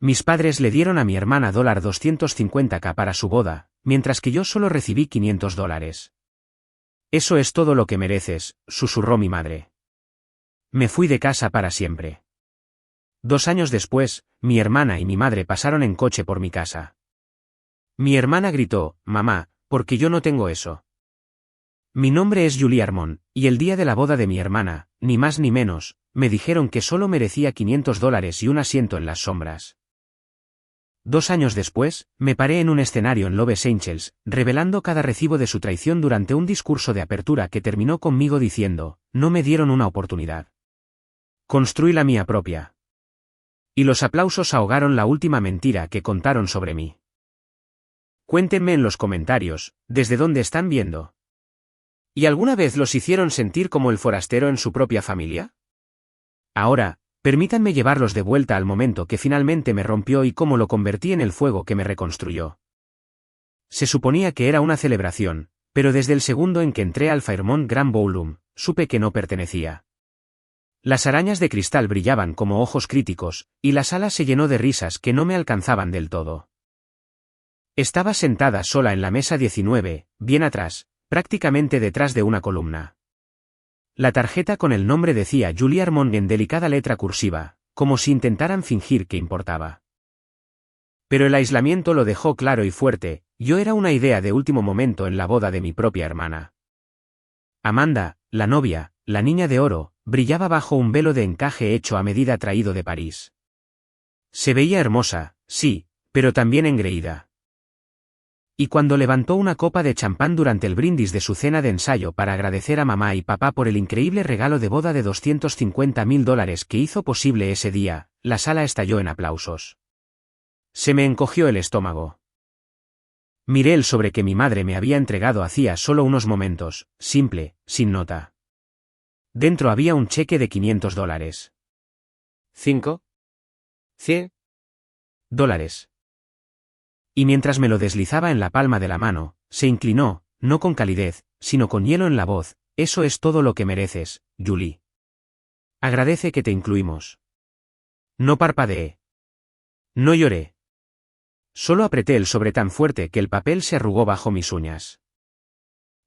Mis padres le dieron a mi hermana $250K para su boda, mientras que yo solo recibí $500. Eso es todo lo que mereces, susurró mi madre. Me fui de casa para siempre. 2 años después, mi hermana y mi madre pasaron en coche por mi casa. Mi hermana gritó, mamá, porque yo no tengo eso. Mi nombre es Julie Armon, y el día de la boda de mi hermana, ni más ni menos, me dijeron que solo merecía $500 y un asiento en las sombras. 2 años después, me paré en un escenario en Loves Angels, revelando cada recibo de su traición durante un discurso de apertura que terminó conmigo diciendo, no me dieron una oportunidad. Construí la mía propia. Y los aplausos ahogaron la última mentira que contaron sobre mí. Cuéntenme en los comentarios, ¿desde dónde están viendo? ¿Y alguna vez los hicieron sentir como el forastero en su propia familia? Ahora, permítanme llevarlos de vuelta al momento que finalmente me rompió y cómo lo convertí en el fuego que me reconstruyó. Se suponía que era una celebración, pero desde el segundo en que entré al Fairmont Grand Ballroom, supe que no pertenecía. Las arañas de cristal brillaban como ojos críticos, y la sala se llenó de risas que no me alcanzaban del todo. Estaba sentada sola en la mesa 19, bien atrás, prácticamente detrás de una columna. La tarjeta con el nombre decía Julie Armon en delicada letra cursiva, como si intentaran fingir que importaba. Pero el aislamiento lo dejó claro y fuerte, yo era una idea de último momento en la boda de mi propia hermana. Amanda, la novia, la niña de oro, brillaba bajo un velo de encaje hecho a medida traído de París. Se veía hermosa, sí, pero también engreída. Y cuando levantó una copa de champán durante el brindis de su cena de ensayo para agradecer a mamá y papá por el increíble regalo de boda de $250.000 que hizo posible ese día, la sala estalló en aplausos. Se me encogió el estómago. Miré el sobre que mi madre me había entregado hacía solo unos momentos, simple, sin nota. Dentro había un cheque de $500. ¿5? $100. Y mientras me lo deslizaba en la palma de la mano, se inclinó, no con calidez, sino con hielo en la voz, eso es todo lo que mereces, Julie. Agradece que te incluimos. No parpadeé. No lloré. Solo apreté el sobre tan fuerte que el papel se arrugó bajo mis uñas.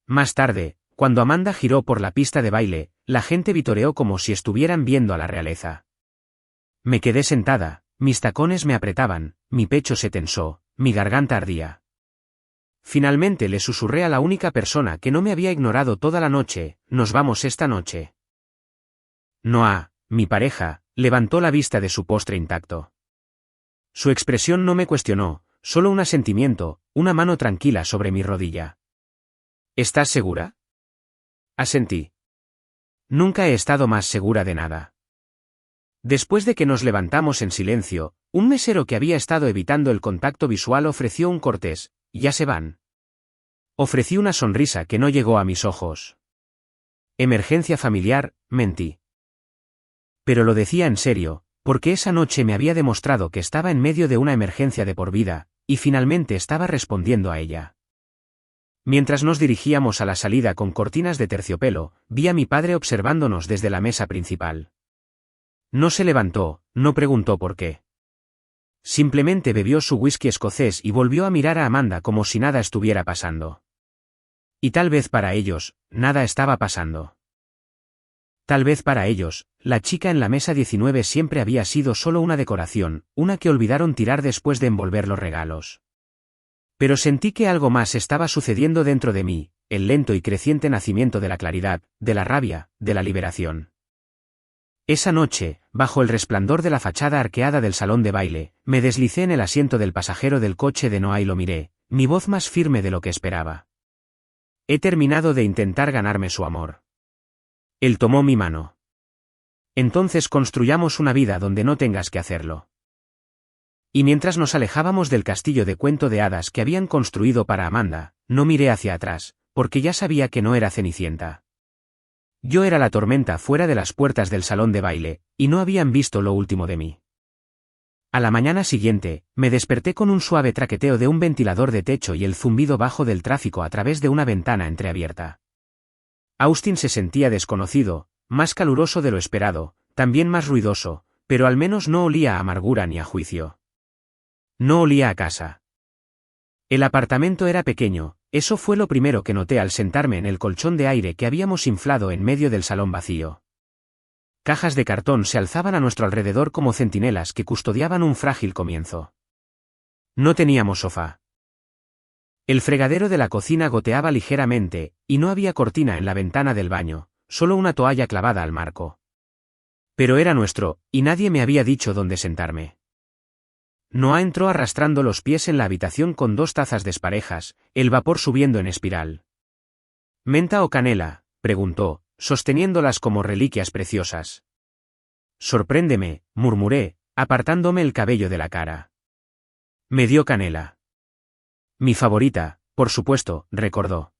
Más tarde, cuando Amanda giró por la pista de baile, la gente vitoreó como si estuvieran viendo a la realeza. Me quedé sentada, mis tacones me apretaban, mi pecho se tensó. Mi garganta ardía. Finalmente le susurré a la única persona que no me había ignorado toda la noche, nos vamos esta noche. Noah, mi pareja, levantó la vista de su postre intacto. Su expresión no me cuestionó, solo un asentimiento, una mano tranquila sobre mi rodilla. ¿Estás segura? Asentí. Nunca he estado más segura de nada. Después de que nos levantamos en silencio, un mesero que había estado evitando el contacto visual ofreció un cortés, ¿ya se van? Ofrecí una sonrisa que no llegó a mis ojos. Emergencia familiar, mentí. Pero lo decía en serio, porque esa noche me había demostrado que estaba en medio de una emergencia de por vida, y finalmente estaba respondiendo a ella. Mientras nos dirigíamos a la salida con cortinas de terciopelo, vi a mi padre observándonos desde la mesa principal. No se levantó, no preguntó por qué. Simplemente bebió su whisky escocés y volvió a mirar a Amanda como si nada estuviera pasando. Y tal vez para ellos, nada estaba pasando. Tal vez para ellos, la chica en la mesa 19 siempre había sido solo una decoración, una que olvidaron tirar después de envolver los regalos. Pero sentí que algo más estaba sucediendo dentro de mí, el lento y creciente nacimiento de la claridad, de la rabia, de la liberación. Esa noche, bajo el resplandor de la fachada arqueada del salón de baile, me deslicé en el asiento del pasajero del coche de Noah y lo miré, mi voz más firme de lo que esperaba. He terminado de intentar ganarme su amor. Él tomó mi mano. Entonces construyamos una vida donde no tengas que hacerlo. Y mientras nos alejábamos del castillo de cuento de hadas que habían construido para Amanda, no miré hacia atrás, porque ya sabía que no era Cenicienta. Yo era la tormenta fuera de las puertas del salón de baile, y no habían visto lo último de mí. A la mañana siguiente, me desperté con un suave traqueteo de un ventilador de techo y el zumbido bajo del tráfico a través de una ventana entreabierta. Austin se sentía desconocido, más caluroso de lo esperado, también más ruidoso, pero al menos no olía a amargura ni a juicio. No olía a casa. El apartamento era pequeño, eso fue lo primero que noté al sentarme en el colchón de aire que habíamos inflado en medio del salón vacío. Cajas de cartón se alzaban a nuestro alrededor como centinelas que custodiaban un frágil comienzo. No teníamos sofá. El fregadero de la cocina goteaba ligeramente, y no había cortina en la ventana del baño, solo una toalla clavada al marco. Pero era nuestro, y nadie me había dicho dónde sentarme. Noah entró arrastrando los pies en la habitación con 2 tazas desparejas, el vapor subiendo en espiral. ¿Menta o canela?, preguntó, sosteniéndolas como reliquias preciosas. Sorpréndeme, murmuré, apartándome el cabello de la cara. Me dio canela. Mi favorita, por supuesto, recordó.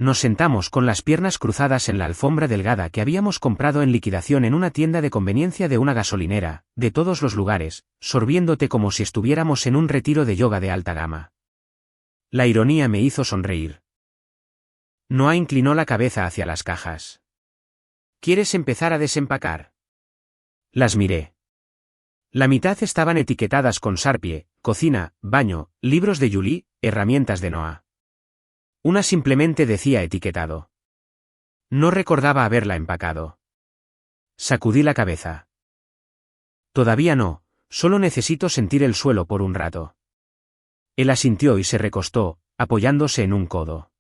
Nos sentamos con las piernas cruzadas en la alfombra delgada que habíamos comprado en liquidación en una tienda de conveniencia de una gasolinera, de todos los lugares, sorbiéndote como si estuviéramos en un retiro de yoga de alta gama. La ironía me hizo sonreír. Noah inclinó la cabeza hacia las cajas. ¿Quieres empezar a desempacar? Las miré. La mitad estaban etiquetadas con Sharpie, cocina, baño, libros de Julie, herramientas de Noah. Una simplemente decía etiquetado. No recordaba haberla empacado. Sacudí la cabeza. Todavía no, solo necesito sentir el suelo por un rato. Él asintió y se recostó, apoyándose en un codo.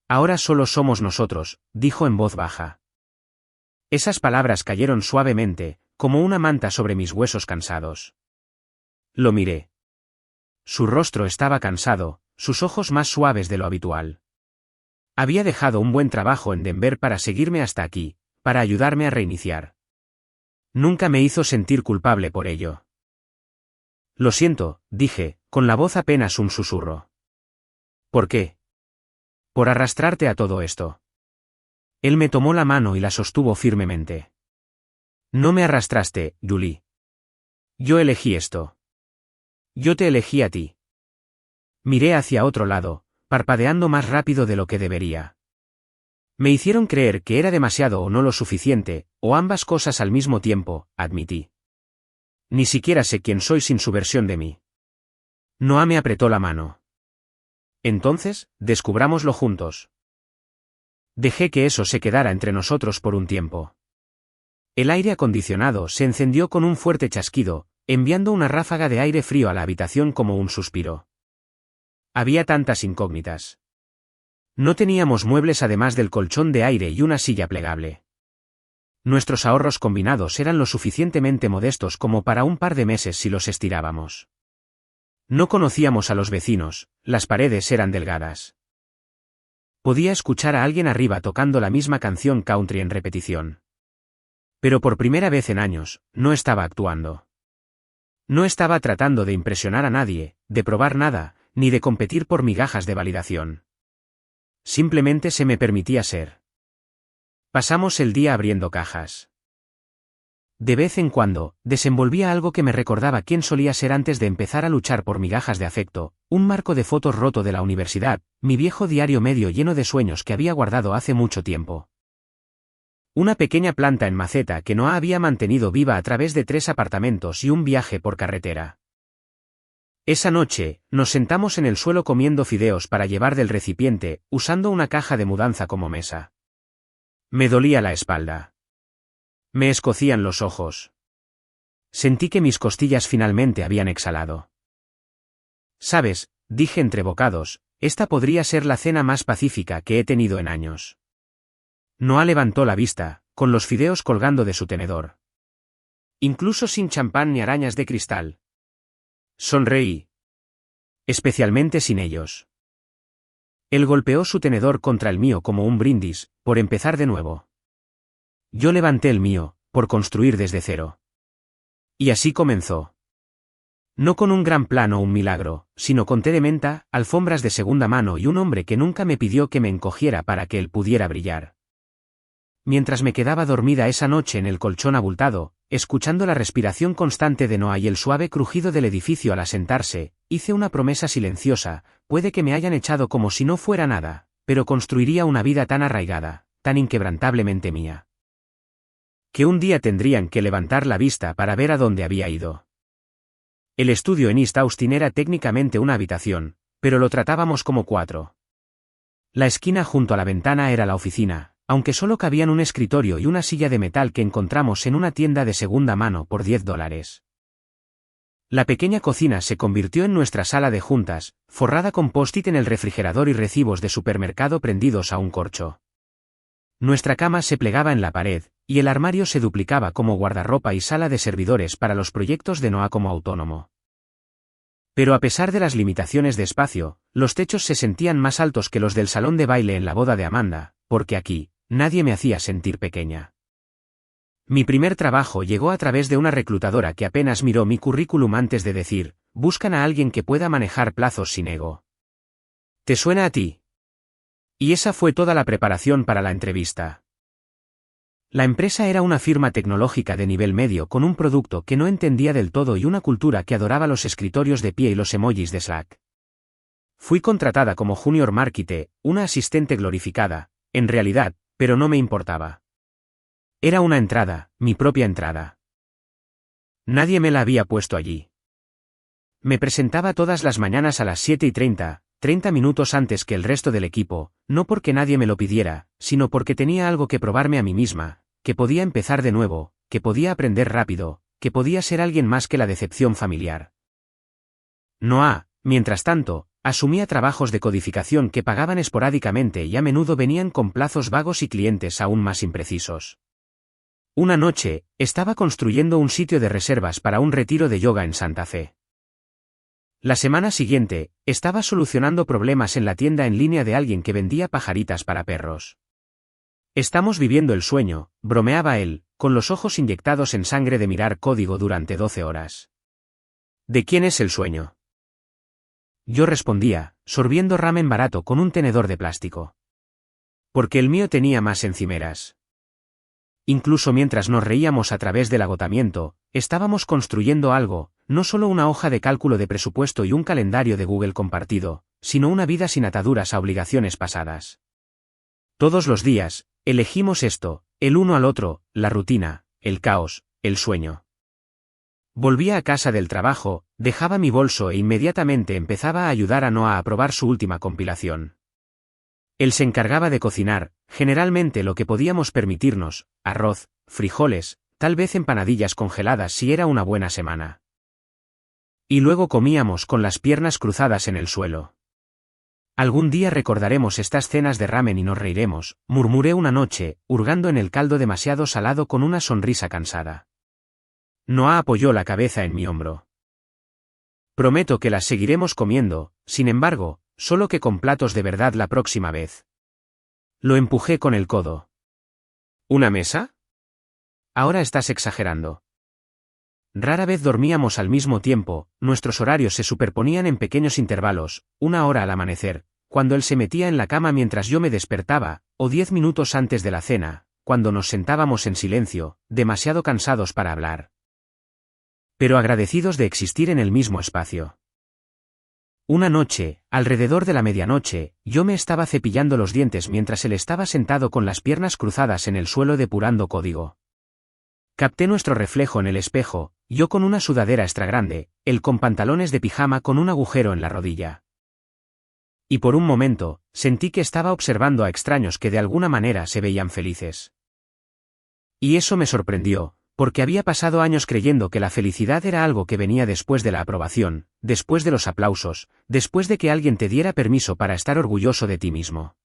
Ahora solo somos nosotros, dijo en voz baja. Esas palabras cayeron suavemente, como una manta sobre mis huesos cansados. Lo miré. Su rostro estaba cansado, sus ojos más suaves de lo habitual. Había dejado un buen trabajo en Denver para seguirme hasta aquí, para ayudarme a reiniciar. Nunca me hizo sentir culpable por ello. Lo siento, dije, con la voz apenas un susurro. ¿Por qué? Por arrastrarte a todo esto. Él me tomó la mano y la sostuvo firmemente. No me arrastraste, Julie. Yo elegí esto. Yo te elegí a ti. Miré hacia otro lado, parpadeando más rápido de lo que debería. Me hicieron creer que era demasiado o no lo suficiente, o ambas cosas al mismo tiempo, admití. Ni siquiera sé quién soy sin su versión de mí. Noah me apretó la mano. Entonces, descubrámoslo juntos. Dejé que eso se quedara entre nosotros por un tiempo. El aire acondicionado se encendió con un fuerte chasquido, enviando una ráfaga de aire frío a la habitación como un suspiro. Había tantas incógnitas. No teníamos muebles además del colchón de aire y una silla plegable. Nuestros ahorros combinados eran lo suficientemente modestos como para un par de meses si los estirábamos. No conocíamos a los vecinos, las paredes eran delgadas. Podía escuchar a alguien arriba tocando la misma canción country en repetición. Pero por primera vez en años, no estaba actuando. No estaba tratando de impresionar a nadie, de probar nada, ni de competir por migajas de validación. Simplemente se me permitía ser. Pasamos el día abriendo cajas. De vez en cuando, desenvolvía algo que me recordaba quién solía ser antes de empezar a luchar por migajas de afecto, un marco de fotos roto de la universidad, mi viejo diario medio lleno de sueños que había guardado hace mucho tiempo. Una pequeña planta en maceta que Noah había mantenido viva a través de 3 apartamentos y un viaje por carretera. Esa noche, nos sentamos en el suelo comiendo fideos para llevar del recipiente, usando una caja de mudanza como mesa. Me dolía la espalda. Me escocían los ojos. Sentí que mis costillas finalmente habían exhalado. Sabes, dije entre bocados, esta podría ser la cena más pacífica que he tenido en años. Noah levantó la vista, con los fideos colgando de su tenedor. Incluso sin champán ni arañas de cristal. Sonreí. Especialmente sin ellos. Él golpeó su tenedor contra el mío como un brindis, por empezar de nuevo. Yo levanté el mío, por construir desde cero. Y así comenzó. No con un gran plan o un milagro, sino con té de menta, alfombras de segunda mano y un hombre que nunca me pidió que me encogiera para que él pudiera brillar. Mientras me quedaba dormida esa noche en el colchón abultado, escuchando la respiración constante de Noah y el suave crujido del edificio al asentarse, hice una promesa silenciosa: puede que me hayan echado como si no fuera nada, pero construiría una vida tan arraigada, tan inquebrantablemente mía, que un día tendrían que levantar la vista para ver a dónde había ido. El estudio en East Austin era técnicamente una habitación, pero lo tratábamos como 4. La esquina junto a la ventana era la oficina, aunque solo cabían un escritorio y una silla de metal que encontramos en una tienda de segunda mano por $10. La pequeña cocina se convirtió en nuestra sala de juntas, forrada con post-it en el refrigerador y recibos de supermercado prendidos a un corcho. Nuestra cama se plegaba en la pared, y el armario se duplicaba como guardarropa y sala de servidores para los proyectos de Noah como autónomo. Pero a pesar de las limitaciones de espacio, los techos se sentían más altos que los del salón de baile en la boda de Amanda, porque aquí, nadie me hacía sentir pequeña. Mi primer trabajo llegó a través de una reclutadora que apenas miró mi currículum antes de decir, buscan a alguien que pueda manejar plazos sin ego. ¿Te suena a ti? Y esa fue toda la preparación para la entrevista. La empresa era una firma tecnológica de nivel medio con un producto que no entendía del todo y una cultura que adoraba los escritorios de pie y los emojis de Slack. Fui contratada como Junior Marketer, una asistente glorificada, en realidad, pero no me importaba. Era una entrada, mi propia entrada. Nadie me la había puesto allí. Me presentaba todas las mañanas a las 7:30, 30 minutos antes que el resto del equipo, no porque nadie me lo pidiera, sino porque tenía algo que probarme a mí misma, que podía empezar de nuevo, que podía aprender rápido, que podía ser alguien más que la decepción familiar. Noah, mientras tanto, asumía trabajos de codificación que pagaban esporádicamente y a menudo venían con plazos vagos y clientes aún más imprecisos. Una noche, estaba construyendo un sitio de reservas para un retiro de yoga en Santa Fe. La semana siguiente, estaba solucionando problemas en la tienda en línea de alguien que vendía pajaritas para perros. Estamos viviendo el sueño, bromeaba él, con los ojos inyectados en sangre de mirar código durante 12 horas. ¿De quién es el sueño? Yo respondía, sorbiendo ramen barato con un tenedor de plástico. Porque el mío tenía más encimeras. Incluso mientras nos reíamos a través del agotamiento, estábamos construyendo algo, no solo una hoja de cálculo de presupuesto y un calendario de Google compartido, sino una vida sin ataduras a obligaciones pasadas. Todos los días, elegimos esto, el uno al otro, la rutina, el caos, el sueño. Volvía a casa del trabajo, dejaba mi bolso e inmediatamente empezaba a ayudar a Noah a probar su última compilación. Él se encargaba de cocinar, generalmente lo que podíamos permitirnos, arroz, frijoles, tal vez empanadillas congeladas si era una buena semana. Y luego comíamos con las piernas cruzadas en el suelo. Algún día recordaremos estas cenas de ramen y nos reiremos, murmuré una noche, hurgando en el caldo demasiado salado con una sonrisa cansada. Noah apoyó la cabeza en mi hombro. Prometo que las seguiremos comiendo, sin embargo, solo que con platos de verdad la próxima vez. Lo empujé con el codo. ¿Una mesa? Ahora estás exagerando. Rara vez dormíamos al mismo tiempo, nuestros horarios se superponían en pequeños intervalos, 1 hora al amanecer, cuando él se metía en la cama mientras yo me despertaba, o 10 minutos antes de la cena, cuando nos sentábamos en silencio, demasiado cansados para hablar. Pero agradecidos de existir en el mismo espacio. Una noche, alrededor de la medianoche, yo me estaba cepillando los dientes mientras él estaba sentado con las piernas cruzadas en el suelo depurando código. Capté nuestro reflejo en el espejo, yo con una sudadera extra grande, él con pantalones de pijama con un agujero en la rodilla. Y por un momento, sentí que estaba observando a extraños que de alguna manera se veían felices. Y eso me sorprendió, porque había pasado años creyendo que la felicidad era algo que venía después de la aprobación, después de los aplausos, después de que alguien te diera permiso para estar orgulloso de ti mismo.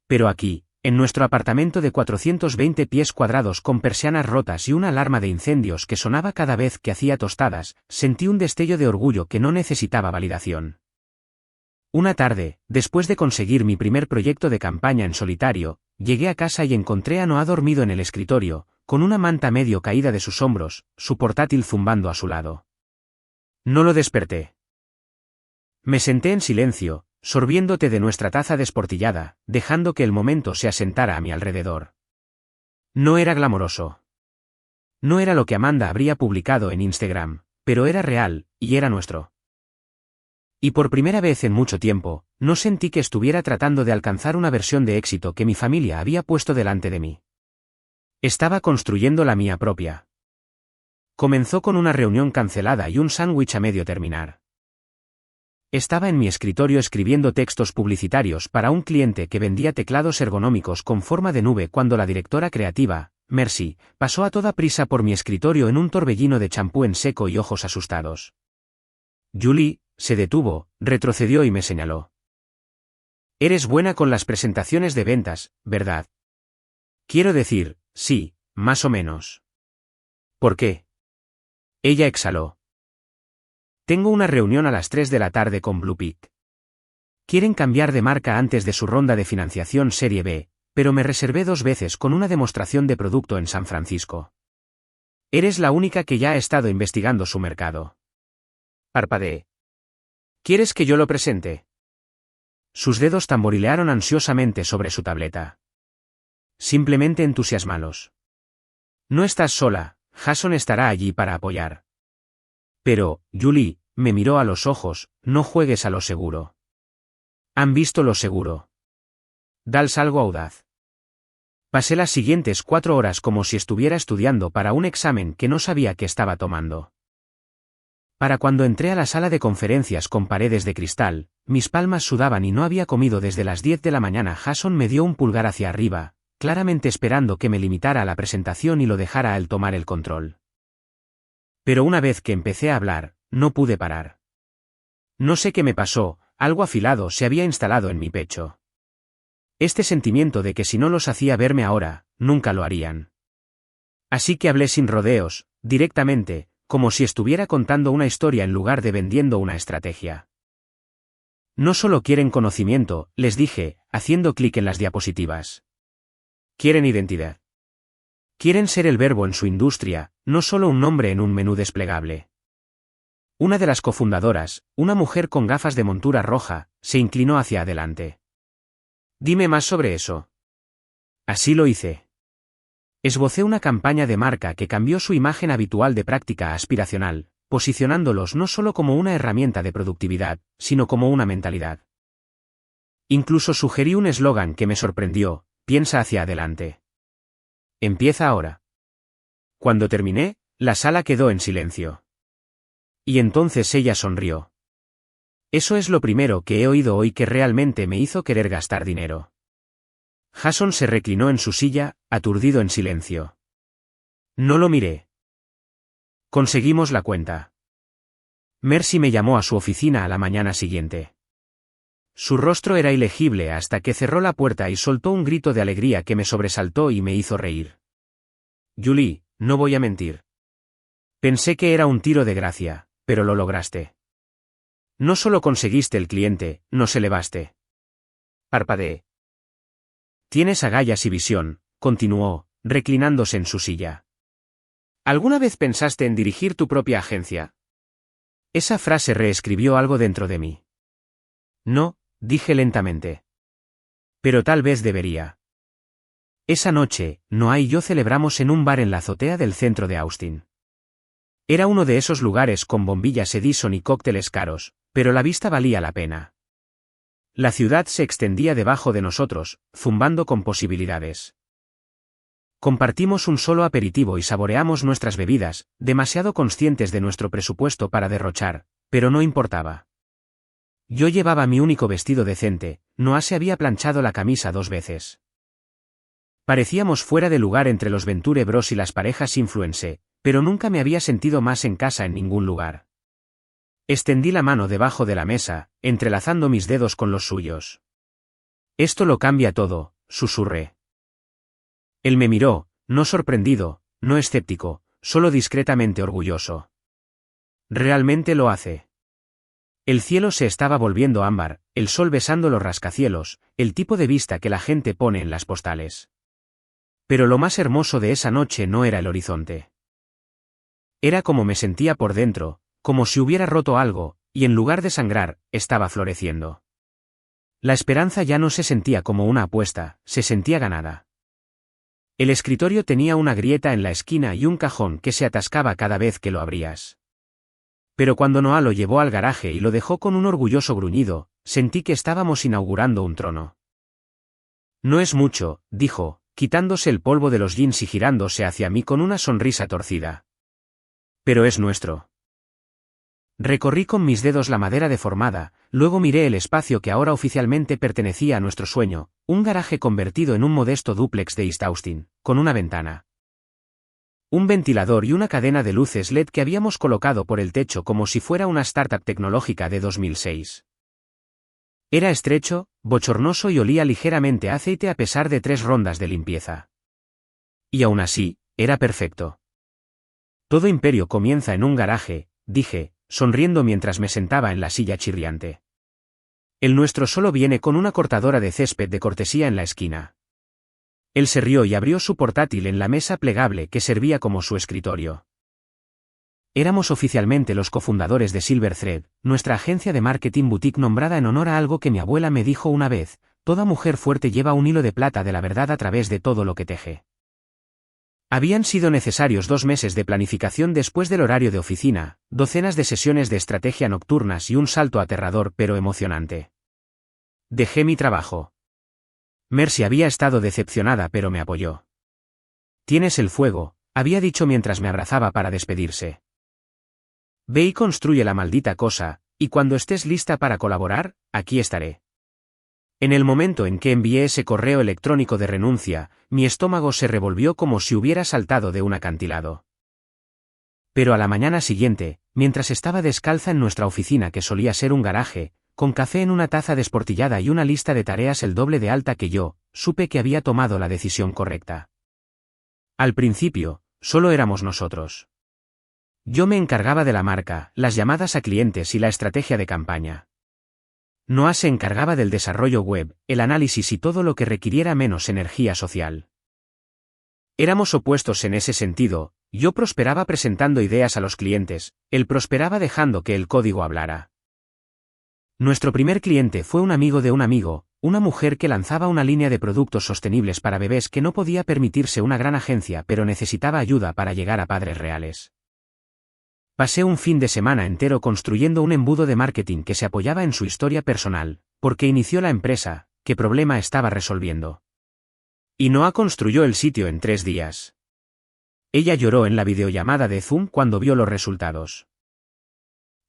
Pero aquí, en nuestro apartamento de 420 pies cuadrados con persianas rotas y una alarma de incendios que sonaba cada vez que hacía tostadas, sentí un destello de orgullo que no necesitaba validación. Una tarde, después de conseguir mi primer proyecto de campaña en solitario, llegué a casa y encontré a Noah dormido en el escritorio, con una manta medio caída de sus hombros, su portátil zumbando a su lado. No lo desperté. Me senté en silencio, sorbiéndote de nuestra taza desportillada, dejando que el momento se asentara a mi alrededor. No era glamoroso. No era lo que Amanda habría publicado en Instagram, pero era real, y era nuestro. Y por primera vez en mucho tiempo, no sentí que estuviera tratando de alcanzar una versión de éxito que mi familia había puesto delante de mí. Estaba construyendo la mía propia. Comenzó con una reunión cancelada y un sándwich a medio terminar. Estaba en mi escritorio escribiendo textos publicitarios para un cliente que vendía teclados ergonómicos con forma de nube cuando la directora creativa, Mercy, pasó a toda prisa por mi escritorio en un torbellino de champú en seco y ojos asustados. Julie se detuvo, retrocedió y me señaló. Eres buena con las presentaciones de ventas, ¿verdad? Quiero decir, sí, más o menos. ¿Por qué? Ella exhaló. Tengo una reunión a las 3 de la tarde con Blue Peak. Quieren cambiar de marca antes de su ronda de financiación Serie B, pero me reservé 2 veces con una demostración de producto en San Francisco. Eres la única que ya ha estado investigando su mercado. Parpadeé. ¿Quieres que yo lo presente? Sus dedos tamborilearon ansiosamente sobre su tableta. Simplemente entusiasmalos. No estás sola, Jason estará allí para apoyar. Pero, Julie, me miró a los ojos, no juegues a lo seguro. ¿Han visto lo seguro? Dals algo audaz. Pasé las siguientes 4 horas como si estuviera estudiando para un examen que no sabía que estaba tomando. Para cuando entré a la sala de conferencias con paredes de cristal, mis palmas sudaban y no había comido desde las 10 de la mañana. Jason me dio un pulgar hacia arriba, claramente esperando que me limitara a la presentación y lo dejara a él tomar el control. Pero una vez que empecé a hablar, no pude parar. No sé qué me pasó, algo afilado se había instalado en mi pecho. Este sentimiento de que si no los hacía verme ahora, nunca lo harían. Así que hablé sin rodeos, directamente, como si estuviera contando una historia en lugar de vendiendo una estrategia. No solo quieren conocimiento, les dije, haciendo clic en las diapositivas. Quieren identidad. Quieren ser el verbo en su industria, no solo un nombre en un menú desplegable. Una de las cofundadoras, una mujer con gafas de montura roja, se inclinó hacia adelante. Dime más sobre eso. Así lo hice. Esbocé una campaña de marca que cambió su imagen habitual de práctica aspiracional, posicionándolos no solo como una herramienta de productividad, sino como una mentalidad. Incluso sugerí un eslogan que me sorprendió: piensa hacia adelante. Empieza ahora. Cuando terminé, la sala quedó en silencio. Y entonces ella sonrió. Eso es lo primero que he oído hoy que realmente me hizo querer gastar dinero. Jason se reclinó en su silla, aturdido en silencio. No lo miré. Conseguimos la cuenta. Mercy me llamó a su oficina a la mañana siguiente. Su rostro era ilegible hasta que cerró la puerta y soltó un grito de alegría que me sobresaltó y me hizo reír. Julie, no voy a mentir. Pensé que era un tiro de gracia, pero lo lograste. No solo conseguiste el cliente, nos elevaste. Parpadeé. Tienes agallas y visión, continuó, reclinándose en su silla. ¿Alguna vez pensaste en dirigir tu propia agencia? Esa frase reescribió algo dentro de mí. No, dije lentamente. Pero tal vez debería. Esa noche, Noah y yo celebramos en un bar en la azotea del centro de Austin. Era uno de esos lugares con bombillas Edison y cócteles caros, pero la vista valía la pena. La ciudad se extendía debajo de nosotros, zumbando con posibilidades. Compartimos un solo aperitivo y saboreamos nuestras bebidas, demasiado conscientes de nuestro presupuesto para derrochar, pero no importaba. Yo llevaba mi único vestido decente, Noah se había planchado la camisa 2 veces. Parecíamos fuera de lugar entre los Venture Bros y las parejas influencer, pero nunca me había sentido más en casa en ningún lugar. Extendí la mano debajo de la mesa, entrelazando mis dedos con los suyos. Esto lo cambia todo, susurré. Él me miró, no sorprendido, no escéptico, solo discretamente orgulloso. Realmente lo hace. El cielo se estaba volviendo ámbar, el sol besando los rascacielos, el tipo de vista que la gente pone en las postales. Pero lo más hermoso de esa noche no era el horizonte. Era como me sentía por dentro, como si hubiera roto algo, y en lugar de sangrar, estaba floreciendo. La esperanza ya no se sentía como una apuesta, se sentía ganada. El escritorio tenía una grieta en la esquina y un cajón que se atascaba cada vez que lo abrías. Pero cuando Noah lo llevó al garaje y lo dejó con un orgulloso gruñido, sentí que estábamos inaugurando un trono. No es mucho, dijo, quitándose el polvo de los jeans y girándose hacia mí con una sonrisa torcida. Pero es nuestro. Recorrí con mis dedos la madera deformada, luego miré el espacio que ahora oficialmente pertenecía a nuestro sueño, un garaje convertido en un modesto dúplex de East Austin, con una ventana, un ventilador y una cadena de luces LED que habíamos colocado por el techo como si fuera una startup tecnológica de 2006. Era estrecho, bochornoso y olía ligeramente a aceite a pesar de 3 rondas de limpieza. Y aún así, era perfecto. Todo imperio comienza en un garaje, dije, sonriendo mientras me sentaba en la silla chirriante. El nuestro solo viene con una cortadora de césped de cortesía en la esquina. Él se rió y abrió su portátil en la mesa plegable que servía como su escritorio. Éramos oficialmente los cofundadores de Silver Thread, nuestra agencia de marketing boutique nombrada en honor a algo que mi abuela me dijo una vez: toda mujer fuerte lleva un hilo de plata de la verdad a través de todo lo que teje. Habían sido necesarios 2 meses de planificación después del horario de oficina, docenas de sesiones de estrategia nocturnas y un salto aterrador pero emocionante. Dejé mi trabajo. Mercy había estado decepcionada pero me apoyó. Tienes el fuego, había dicho mientras me abrazaba para despedirse. Ve y construye la maldita cosa, y cuando estés lista para colaborar, aquí estaré. En el momento en que envié ese correo electrónico de renuncia, mi estómago se revolvió como si hubiera saltado de un acantilado. Pero a la mañana siguiente, mientras estaba descalza en nuestra oficina que solía ser un garaje, con café en una taza desportillada y una lista de tareas el doble de alta que yo, supe que había tomado la decisión correcta. Al principio, solo éramos nosotros. Yo me encargaba de la marca, las llamadas a clientes y la estrategia de campaña. Noah se encargaba del desarrollo web, el análisis y todo lo que requiriera menos energía social. Éramos opuestos en ese sentido, yo prosperaba presentando ideas a los clientes, él prosperaba dejando que el código hablara. Nuestro primer cliente fue un amigo de un amigo, una mujer que lanzaba una línea de productos sostenibles para bebés que no podía permitirse una gran agencia pero necesitaba ayuda para llegar a padres reales. Pasé un fin de semana entero construyendo un embudo de marketing que se apoyaba en su historia personal, porque inició la empresa, qué problema estaba resolviendo. Y Noah construyó el sitio en 3 días. Ella lloró en la videollamada de Zoom cuando vio los resultados.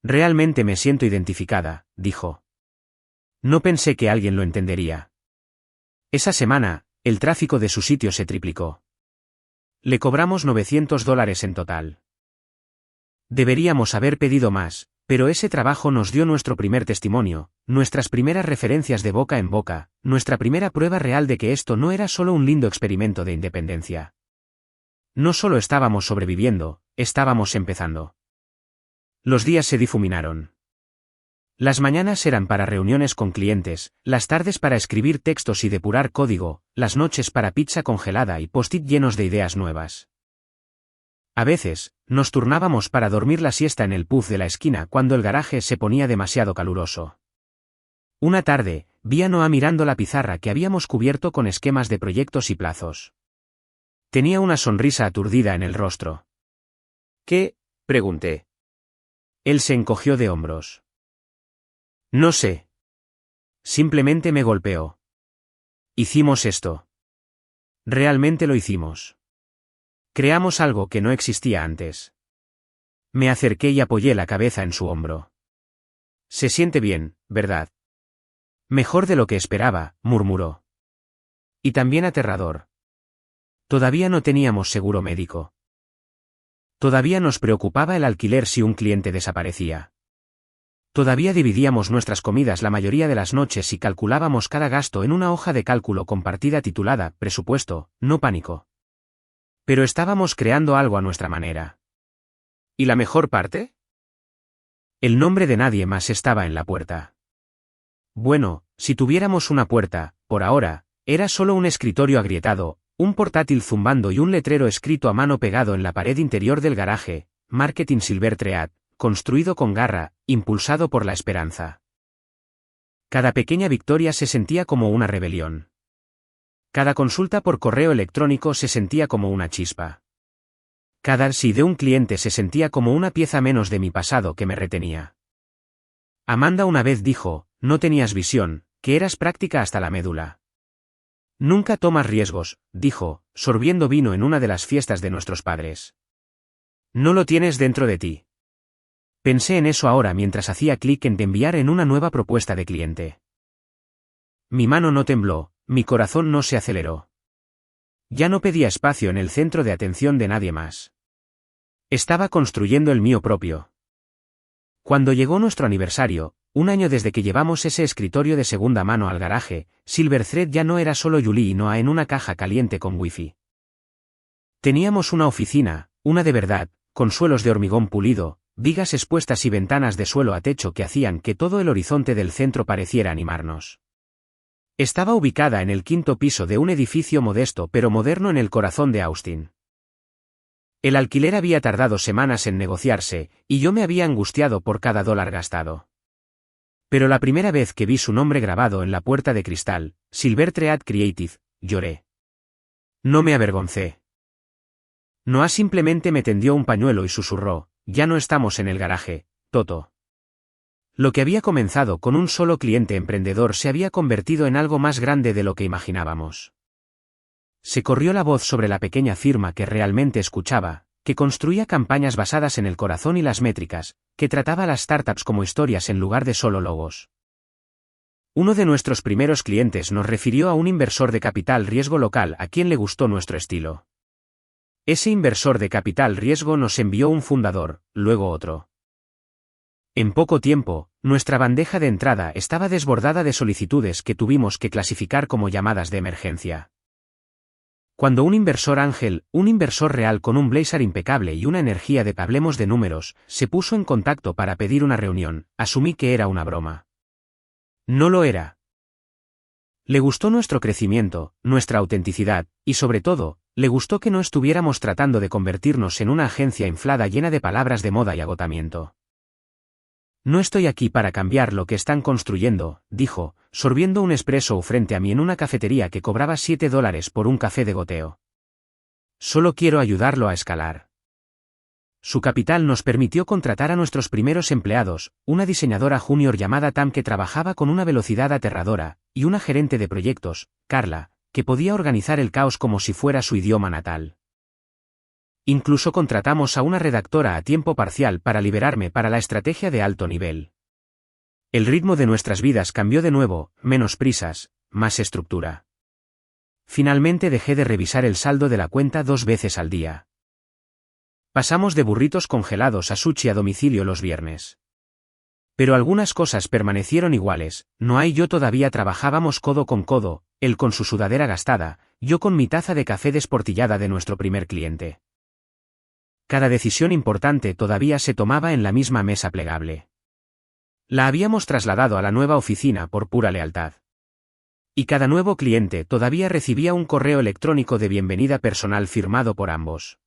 Realmente me siento identificada, dijo. No pensé que alguien lo entendería. Esa semana, el tráfico de su sitio se triplicó. Le cobramos $900 en total. Deberíamos haber pedido más, pero ese trabajo nos dio nuestro primer testimonio, nuestras primeras referencias de boca en boca, nuestra primera prueba real de que esto no era solo un lindo experimento de independencia. No solo estábamos sobreviviendo, estábamos empezando. Los días se difuminaron. Las mañanas eran para reuniones con clientes, las tardes para escribir textos y depurar código, las noches para pizza congelada y post-it llenos de ideas nuevas. A veces, nos turnábamos para dormir la siesta en el pub de la esquina cuando el garaje se ponía demasiado caluroso. Una tarde, vi a Noah mirando la pizarra que habíamos cubierto con esquemas de proyectos y plazos. Tenía una sonrisa aturdida en el rostro. ¿Qué? Pregunté. Él se encogió de hombros. No sé. Simplemente me golpeó. Hicimos esto. Realmente lo hicimos. Creamos algo que no existía antes. Me acerqué y apoyé la cabeza en su hombro. Se siente bien, ¿verdad? Mejor de lo que esperaba, murmuró. Y también aterrador. Todavía no teníamos seguro médico. Todavía nos preocupaba el alquiler si un cliente desaparecía. Todavía dividíamos nuestras comidas la mayoría de las noches y calculábamos cada gasto en una hoja de cálculo compartida titulada Presupuesto, no pánico. Pero estábamos creando algo a nuestra manera. ¿Y la mejor parte? El nombre de nadie más estaba en la puerta. Bueno, si tuviéramos una puerta, por ahora, era solo un escritorio agrietado, un portátil zumbando y un letrero escrito a mano pegado en la pared interior del garaje, Marketing Silver Thread, construido con garra, impulsado por la esperanza. Cada pequeña victoria se sentía como una rebelión. Cada consulta por correo electrónico se sentía como una chispa. Cada sí de un cliente se sentía como una pieza menos de mi pasado que me retenía. Amanda una vez dijo, no tenías visión, que eras práctica hasta la médula. Nunca tomas riesgos, dijo, sorbiendo vino en una de las fiestas de nuestros padres. No lo tienes dentro de ti. Pensé en eso ahora mientras hacía clic en enviar en una nueva propuesta de cliente. Mi mano no tembló, mi corazón no se aceleró. Ya no pedía espacio en el centro de atención de nadie más. Estaba construyendo el mío propio. Cuando llegó nuestro aniversario, un año desde que llevamos ese escritorio de segunda mano al garaje, Silverthread ya no era solo Julie y Noah en una caja caliente con wifi. Teníamos una oficina, una de verdad, con suelos de hormigón pulido, vigas expuestas y ventanas de suelo a techo que hacían que todo el horizonte del centro pareciera animarnos. Estaba ubicada en el quinto piso de un edificio modesto pero moderno en el corazón de Austin. El alquiler había tardado semanas en negociarse, y yo me había angustiado por cada dólar gastado. Pero la primera vez que vi su nombre grabado en la puerta de cristal, Silverthread Creative, lloré. No me avergoncé. Noah simplemente me tendió un pañuelo y susurró, ya no estamos en el garaje, Toto. Lo que había comenzado con un solo cliente emprendedor se había convertido en algo más grande de lo que imaginábamos. Se corrió la voz sobre la pequeña firma que realmente escuchaba, que construía campañas basadas en el corazón y las métricas, que trataba a las startups como historias en lugar de solo logos. Uno de nuestros primeros clientes nos refirió a un inversor de capital riesgo local a quien le gustó nuestro estilo. Ese inversor de capital riesgo nos envió un fundador, luego otro. En poco tiempo, nuestra bandeja de entrada estaba desbordada de solicitudes que tuvimos que clasificar como llamadas de emergencia. Cuando un inversor ángel, un inversor real con un blazer impecable y una energía de hablemos de números, se puso en contacto para pedir una reunión, asumí que era una broma. No lo era. Le gustó nuestro crecimiento, nuestra autenticidad, y sobre todo, le gustó que no estuviéramos tratando de convertirnos en una agencia inflada llena de palabras de moda y agotamiento. No estoy aquí para cambiar lo que están construyendo, dijo, sorbiendo un espresso frente a mí en una cafetería que cobraba $7 por un café de goteo. Solo quiero ayudarlo a escalar. Su capital nos permitió contratar a nuestros primeros empleados, una diseñadora junior llamada Tam que trabajaba con una velocidad aterradora, y una gerente de proyectos, Carla, que podía organizar el caos como si fuera su idioma natal. Incluso contratamos a una redactora a tiempo parcial para liberarme para la estrategia de alto nivel. El ritmo de nuestras vidas cambió de nuevo, menos prisas, más estructura. Finalmente dejé de revisar el saldo de la cuenta 2 veces al día. Pasamos de burritos congelados a sushi a domicilio los viernes. Pero algunas cosas permanecieron iguales, Noah y yo todavía trabajábamos codo con codo, él con su sudadera gastada, yo con mi taza de café desportillada de nuestro primer cliente. Cada decisión importante todavía se tomaba en la misma mesa plegable. La habíamos trasladado a la nueva oficina por pura lealtad. Y cada nuevo cliente todavía recibía un correo electrónico de bienvenida personal firmado por ambos.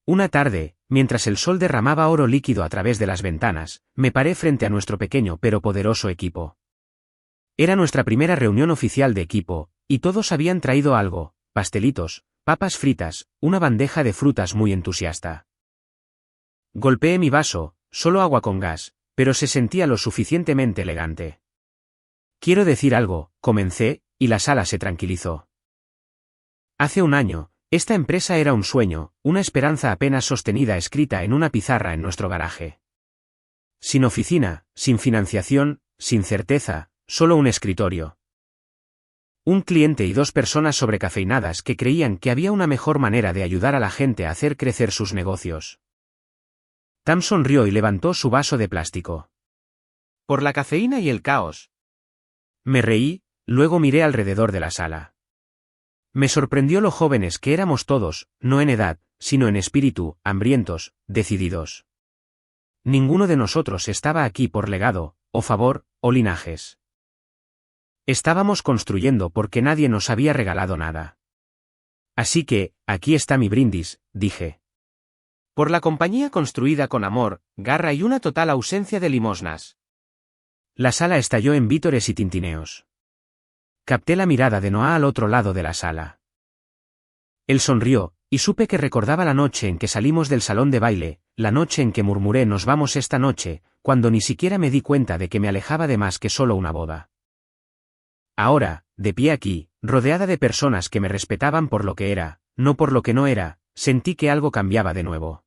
Una tarde, mientras el sol derramaba oro líquido a través de las ventanas, me paré frente a nuestro pequeño pero poderoso equipo. Era nuestra primera reunión oficial de equipo, y todos habían traído algo, pastelitos, papas fritas, una bandeja de frutas muy entusiasta. Golpeé mi vaso, solo agua con gas, pero se sentía lo suficientemente elegante. Quiero decir algo, comencé, y la sala se tranquilizó. Hace un año, esta empresa era un sueño, una esperanza apenas sostenida escrita en una pizarra en nuestro garaje. Sin oficina, sin financiación, sin certeza, solo un escritorio. Un cliente y 2 personas sobrecafeinadas que creían que había una mejor manera de ayudar a la gente a hacer crecer sus negocios. Tam sonrió y levantó su vaso de plástico. Por la cafeína y el caos. Me reí, luego miré alrededor de la sala. Me sorprendió lo jóvenes que éramos todos, no en edad, sino en espíritu, hambrientos, decididos. Ninguno de nosotros estaba aquí por legado, o favor, o linajes. Estábamos construyendo porque nadie nos había regalado nada. Así que, aquí está mi brindis, dije. Por la compañía construida con amor, garra y una total ausencia de limosnas. La sala estalló en vítores y tintineos. Capté la mirada de Noah al otro lado de la sala. Él sonrió, y supe que recordaba la noche en que salimos del salón de baile, la noche en que murmuré nos vamos esta noche, cuando ni siquiera me di cuenta de que me alejaba de más que solo una boda. Ahora, de pie aquí, rodeada de personas que me respetaban por lo que era, no por lo que no era, sentí que algo cambiaba de nuevo.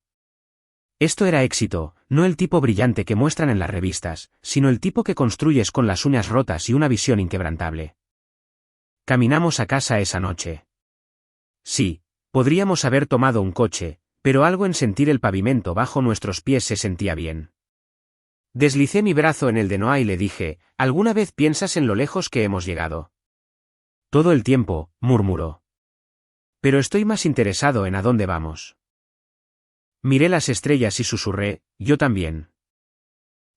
Esto era éxito, no el tipo brillante que muestran en las revistas, sino el tipo que construyes con las uñas rotas y una visión inquebrantable. Caminamos a casa esa noche. Sí, podríamos haber tomado un coche, pero algo en sentir el pavimento bajo nuestros pies se sentía bien. Deslicé mi brazo en el de Noah y le dije, ¿alguna vez piensas en lo lejos que hemos llegado? Todo el tiempo, murmuró. Pero estoy más interesado en a dónde vamos. Miré las estrellas y susurré, yo también.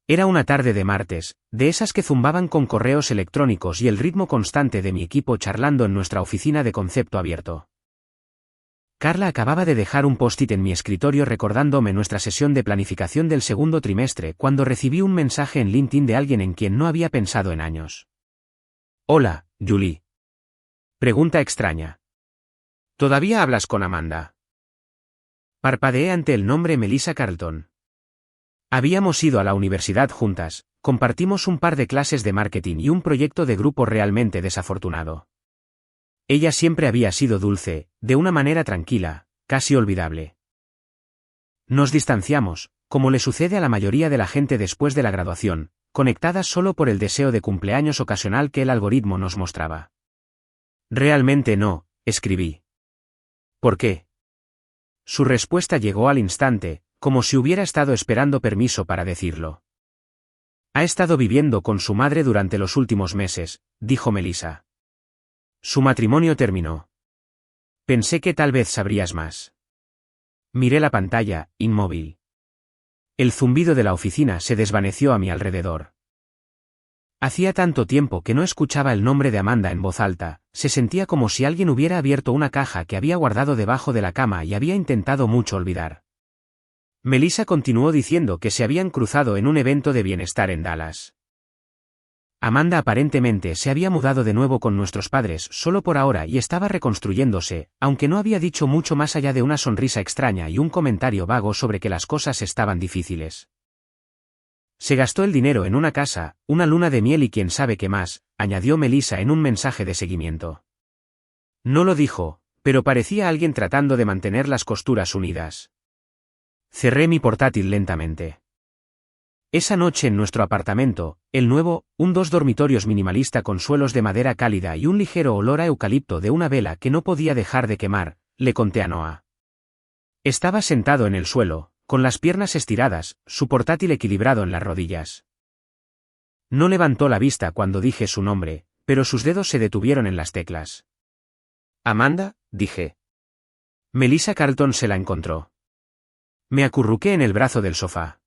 Era una tarde de martes, de esas que zumbaban con correos electrónicos y el ritmo constante de mi equipo charlando en nuestra oficina de concepto abierto. Carla acababa de dejar un post-it en mi escritorio recordándome nuestra sesión de planificación del segundo trimestre cuando recibí un mensaje en LinkedIn de alguien en quien no había pensado en años. Hola, Julie. Pregunta extraña. ¿Todavía hablas con Amanda? Parpadeé ante el nombre Melissa Carlton. Habíamos ido a la universidad juntas, compartimos un par de clases de marketing y un proyecto de grupo realmente desafortunado. Ella siempre había sido dulce, de una manera tranquila, casi olvidable. Nos distanciamos, como le sucede a la mayoría de la gente después de la graduación, conectadas solo por el deseo de cumpleaños ocasional que el algoritmo nos mostraba. Realmente no, escribí. ¿Por qué? Su respuesta llegó al instante, como si hubiera estado esperando permiso para decirlo. Ha estado viviendo con su madre durante los últimos meses, dijo Melissa. Su matrimonio terminó. Pensé que tal vez sabrías más. Miré la pantalla, inmóvil. El zumbido de la oficina se desvaneció a mi alrededor. Hacía tanto tiempo que no escuchaba el nombre de Amanda en voz alta, se sentía como si alguien hubiera abierto una caja que había guardado debajo de la cama y había intentado mucho olvidar. Melissa continuó diciendo que se habían cruzado en un evento de bienestar en Dallas. Amanda aparentemente se había mudado de nuevo con nuestros padres solo por ahora y estaba reconstruyéndose, aunque no había dicho mucho más allá de una sonrisa extraña y un comentario vago sobre que las cosas estaban difíciles. Se gastó el dinero en una casa, una luna de miel y quién sabe qué más, añadió Melissa en un mensaje de seguimiento. No lo dijo, pero parecía alguien tratando de mantener las costuras unidas. Cerré mi portátil lentamente. Esa noche en nuestro apartamento, el nuevo, un 2 dormitorios minimalista con suelos de madera cálida y un ligero olor a eucalipto de una vela que no podía dejar de quemar, le conté a Noah. Estaba sentado en el suelo, con las piernas estiradas, su portátil equilibrado en las rodillas. No levantó la vista cuando dije su nombre, pero sus dedos se detuvieron en las teclas. Amanda, dije. Melissa Carlton se la encontró. Me acurruqué en el brazo del sofá.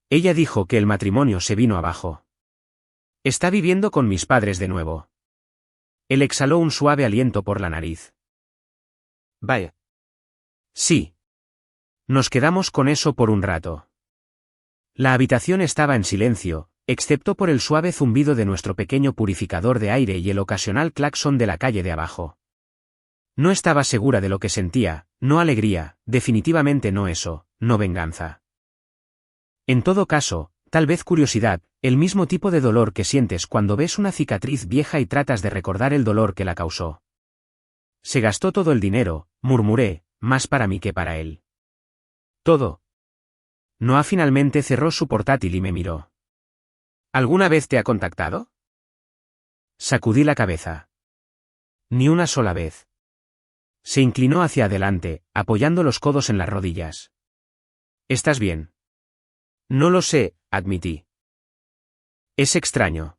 Ella dijo que el matrimonio se vino abajo. Está viviendo con mis padres de nuevo. Él exhaló un suave aliento por la nariz. Vaya. Sí. Nos quedamos con eso por un rato. La habitación estaba en silencio, excepto por el suave zumbido de nuestro pequeño purificador de aire y el ocasional claxon de la calle de abajo. No estaba segura de lo que sentía, no alegría, definitivamente no eso, no venganza. En todo caso, tal vez curiosidad, el mismo tipo de dolor que sientes cuando ves una cicatriz vieja y tratas de recordar el dolor que la causó. Se gastó todo el dinero, murmuré, más para mí que para él. Todo. Noah finalmente cerró su portátil y me miró. ¿Alguna vez te ha contactado? Sacudí la cabeza. Ni una sola vez. Se inclinó hacia adelante, apoyando los codos en las rodillas. ¿Estás bien? No lo sé, admití. Es extraño.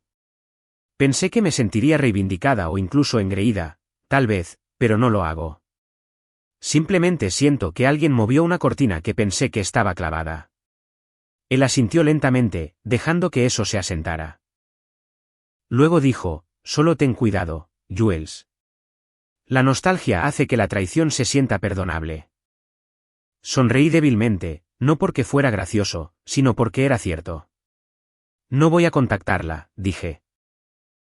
Pensé que me sentiría reivindicada o incluso engreída, tal vez, pero no lo hago. Simplemente siento que alguien movió una cortina que pensé que estaba clavada. Él asintió lentamente, dejando que eso se asentara. Luego dijo, solo ten cuidado, Jules. La nostalgia hace que la traición se sienta perdonable. Sonreí débilmente, no porque fuera gracioso, sino porque era cierto. No voy a contactarla, dije.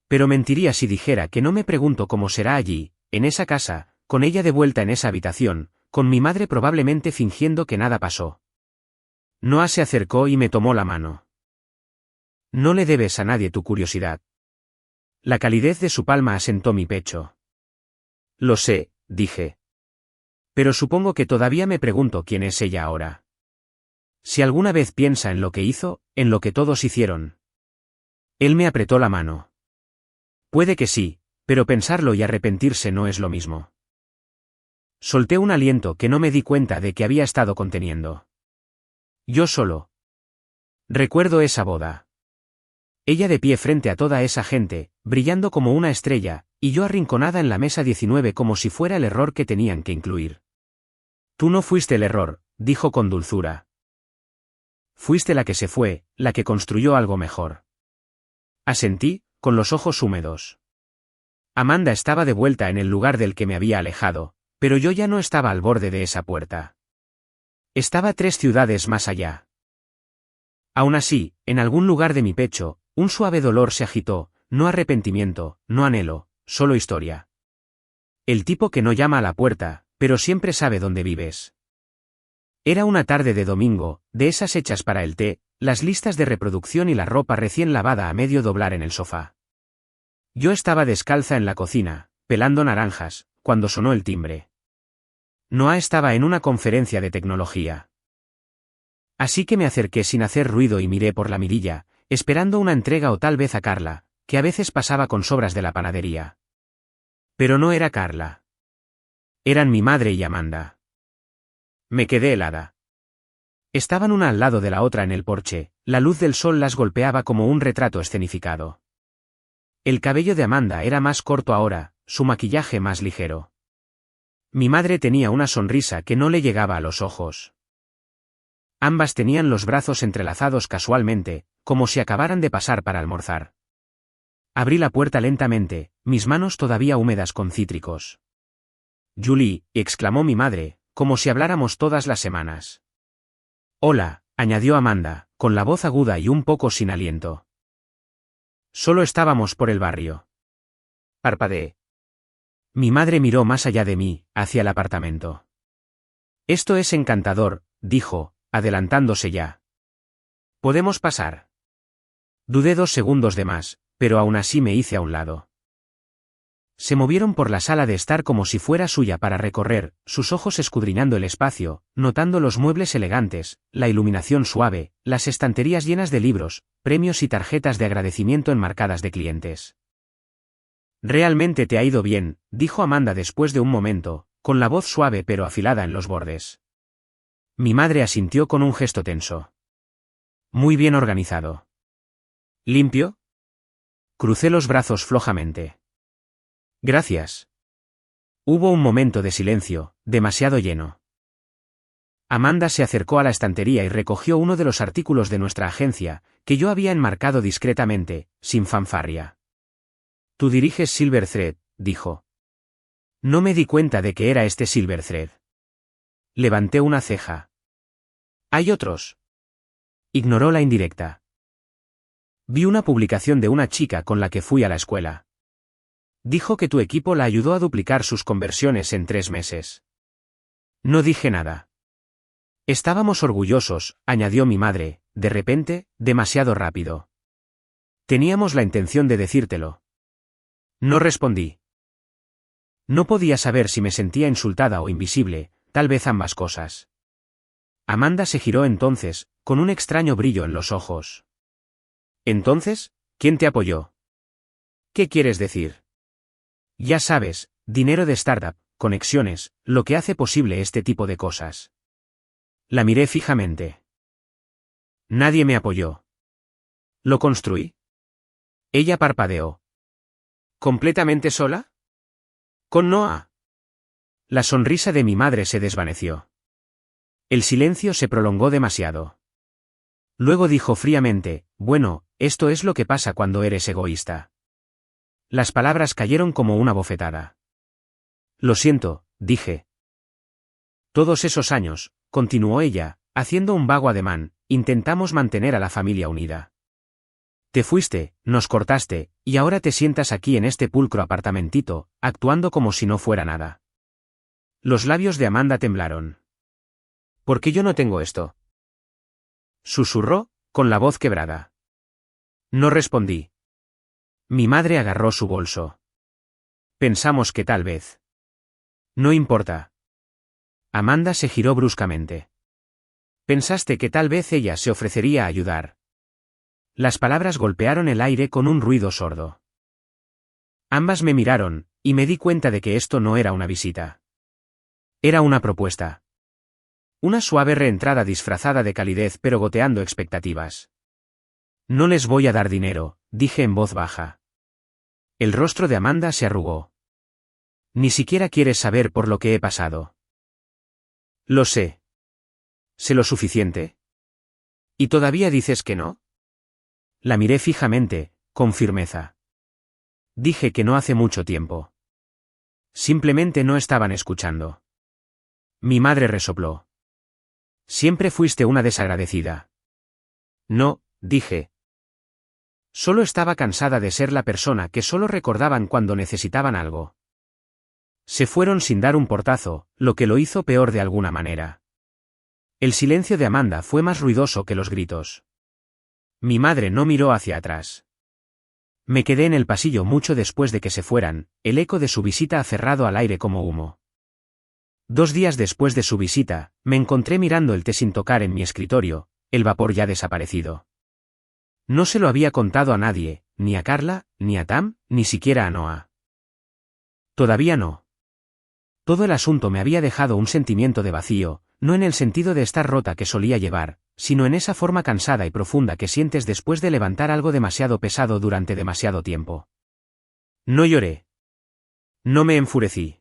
Pero mentiría si dijera que no me pregunto cómo será allí, en esa casa, con ella de vuelta en esa habitación, con mi madre probablemente fingiendo que nada pasó. Noah se acercó y me tomó la mano. No le debes a nadie tu curiosidad. La calidez de su palma asentó mi pecho. Lo sé, dije. Pero supongo que todavía me pregunto quién es ella ahora. Si alguna vez piensa en lo que hizo, en lo que todos hicieron. Él me apretó la mano. Puede que sí, pero pensarlo y arrepentirse no es lo mismo. Solté un aliento que no me di cuenta de que había estado conteniendo. Yo solo. Recuerdo esa boda. Ella de pie frente a toda esa gente, brillando como una estrella, y yo arrinconada en la mesa 19 como si fuera el error que tenían que incluir. Tú no fuiste el error, dijo con dulzura. Fuiste la que se fue, la que construyó algo mejor. Asentí, con los ojos húmedos. Amanda estaba de vuelta en el lugar del que me había alejado, pero yo ya no estaba al borde de esa puerta. Estaba 3 ciudades más allá. Aún así, en algún lugar de mi pecho, un suave dolor se agitó, no arrepentimiento, no anhelo, solo historia. El tipo que no llama a la puerta, pero siempre sabe dónde vives. Era una tarde de domingo, de esas hechas para el té, las listas de reproducción y la ropa recién lavada a medio doblar en el sofá. Yo estaba descalza en la cocina, pelando naranjas, cuando sonó el timbre. Noah estaba en una conferencia de tecnología. Así que me acerqué sin hacer ruido y miré por la mirilla, esperando una entrega o tal vez a Carla, que a veces pasaba con sobras de la panadería. Pero no era Carla. Eran mi madre y Amanda. Me quedé helada. Estaban una al lado de la otra en el porche, la luz del sol las golpeaba como un retrato escenificado. El cabello de Amanda era más corto ahora, su maquillaje más ligero. Mi madre tenía una sonrisa que no le llegaba a los ojos. Ambas tenían los brazos entrelazados casualmente, como si acabaran de pasar para almorzar. Abrí la puerta lentamente, mis manos todavía húmedas con cítricos. Julie, exclamó mi madre, como si habláramos todas las semanas. Hola, añadió Amanda, con la voz aguda y un poco sin aliento. Solo estábamos por el barrio. Parpadeé. Mi madre miró más allá de mí, hacia el apartamento. Esto es encantador, dijo, adelantándose ya. ¿Podemos pasar? Dudé 2 segundos de más, pero aún así me hice a un lado. Se movieron por la sala de estar como si fuera suya para recorrer, sus ojos escudriñando el espacio, notando los muebles elegantes, la iluminación suave, las estanterías llenas de libros, premios y tarjetas de agradecimiento enmarcadas de clientes. Realmente te ha ido bien, dijo Amanda después de un momento, con la voz suave pero afilada en los bordes. Mi madre asintió con un gesto tenso. Muy bien organizado. ¿Limpio? Crucé los brazos flojamente. Gracias. Hubo un momento de silencio, demasiado lleno. Amanda se acercó a la estantería y recogió uno de los artículos de nuestra agencia, que yo había enmarcado discretamente, sin fanfarria. Tú diriges Silver Thread, dijo. No me di cuenta de que era este Silver Thread. Levanté una ceja. ¿Hay otros? Ignoró la indirecta. Vi una publicación de una chica con la que fui a la escuela. Dijo que tu equipo la ayudó a duplicar sus conversiones en 3 meses. No dije nada. Estábamos orgullosos, añadió mi madre, de repente, demasiado rápido. Teníamos la intención de decírtelo. No respondí. No podía saber si me sentía insultada o invisible, tal vez ambas cosas. Amanda se giró entonces, con un extraño brillo en los ojos. Entonces, ¿quién te apoyó? ¿Qué quieres decir? Ya sabes, dinero de startup, conexiones, lo que hace posible este tipo de cosas. La miré fijamente. Nadie me apoyó. ¿Lo construí? Ella parpadeó. ¿Completamente sola? ¿Con Noah? La sonrisa de mi madre se desvaneció. El silencio se prolongó demasiado. Luego dijo fríamente, bueno, esto es lo que pasa cuando eres egoísta. Las palabras cayeron como una bofetada. Lo siento, dije. Todos esos años, continuó ella, haciendo un vago ademán, intentamos mantener a la familia unida. Te fuiste, nos cortaste, y ahora te sientas aquí en este pulcro apartamentito, actuando como si no fuera nada. Los labios de Amanda temblaron. ¿Por qué yo no tengo esto? Susurró, con la voz quebrada. No respondí. Mi madre agarró su bolso. Pensamos que tal vez. No importa. Amanda se giró bruscamente. Pensaste que tal vez ella se ofrecería a ayudar. Las palabras golpearon el aire con un ruido sordo. Ambas me miraron, y me di cuenta de que esto no era una visita. Era una propuesta. Una suave reentrada disfrazada de calidez pero goteando expectativas. No les voy a dar dinero, dije en voz baja. El rostro de Amanda se arrugó. Ni siquiera quieres saber por lo que he pasado. Lo sé. ¿Sé lo suficiente? ¿Y todavía dices que no? La miré fijamente, con firmeza. Dije que no hace mucho tiempo. Simplemente no estaban escuchando. Mi madre resopló. Siempre fuiste una desagradecida. No, dije. Solo estaba cansada de ser la persona que solo recordaban cuando necesitaban algo. Se fueron sin dar un portazo, lo que lo hizo peor de alguna manera. El silencio de Amanda fue más ruidoso que los gritos. Mi madre no miró hacia atrás. Me quedé en el pasillo mucho después de que se fueran, el eco de su visita aferrado al aire como humo. 2 días después de su visita, me encontré mirando el té sin tocar en mi escritorio, el vapor ya desaparecido. No se lo había contado a nadie, ni a Carla, ni a Tam, ni siquiera a Noah. Todavía no. Todo el asunto me había dejado un sentimiento de vacío, no en el sentido de estar rota que solía llevar, sino en esa forma cansada y profunda que sientes después de levantar algo demasiado pesado durante demasiado tiempo. No lloré. No me enfurecí.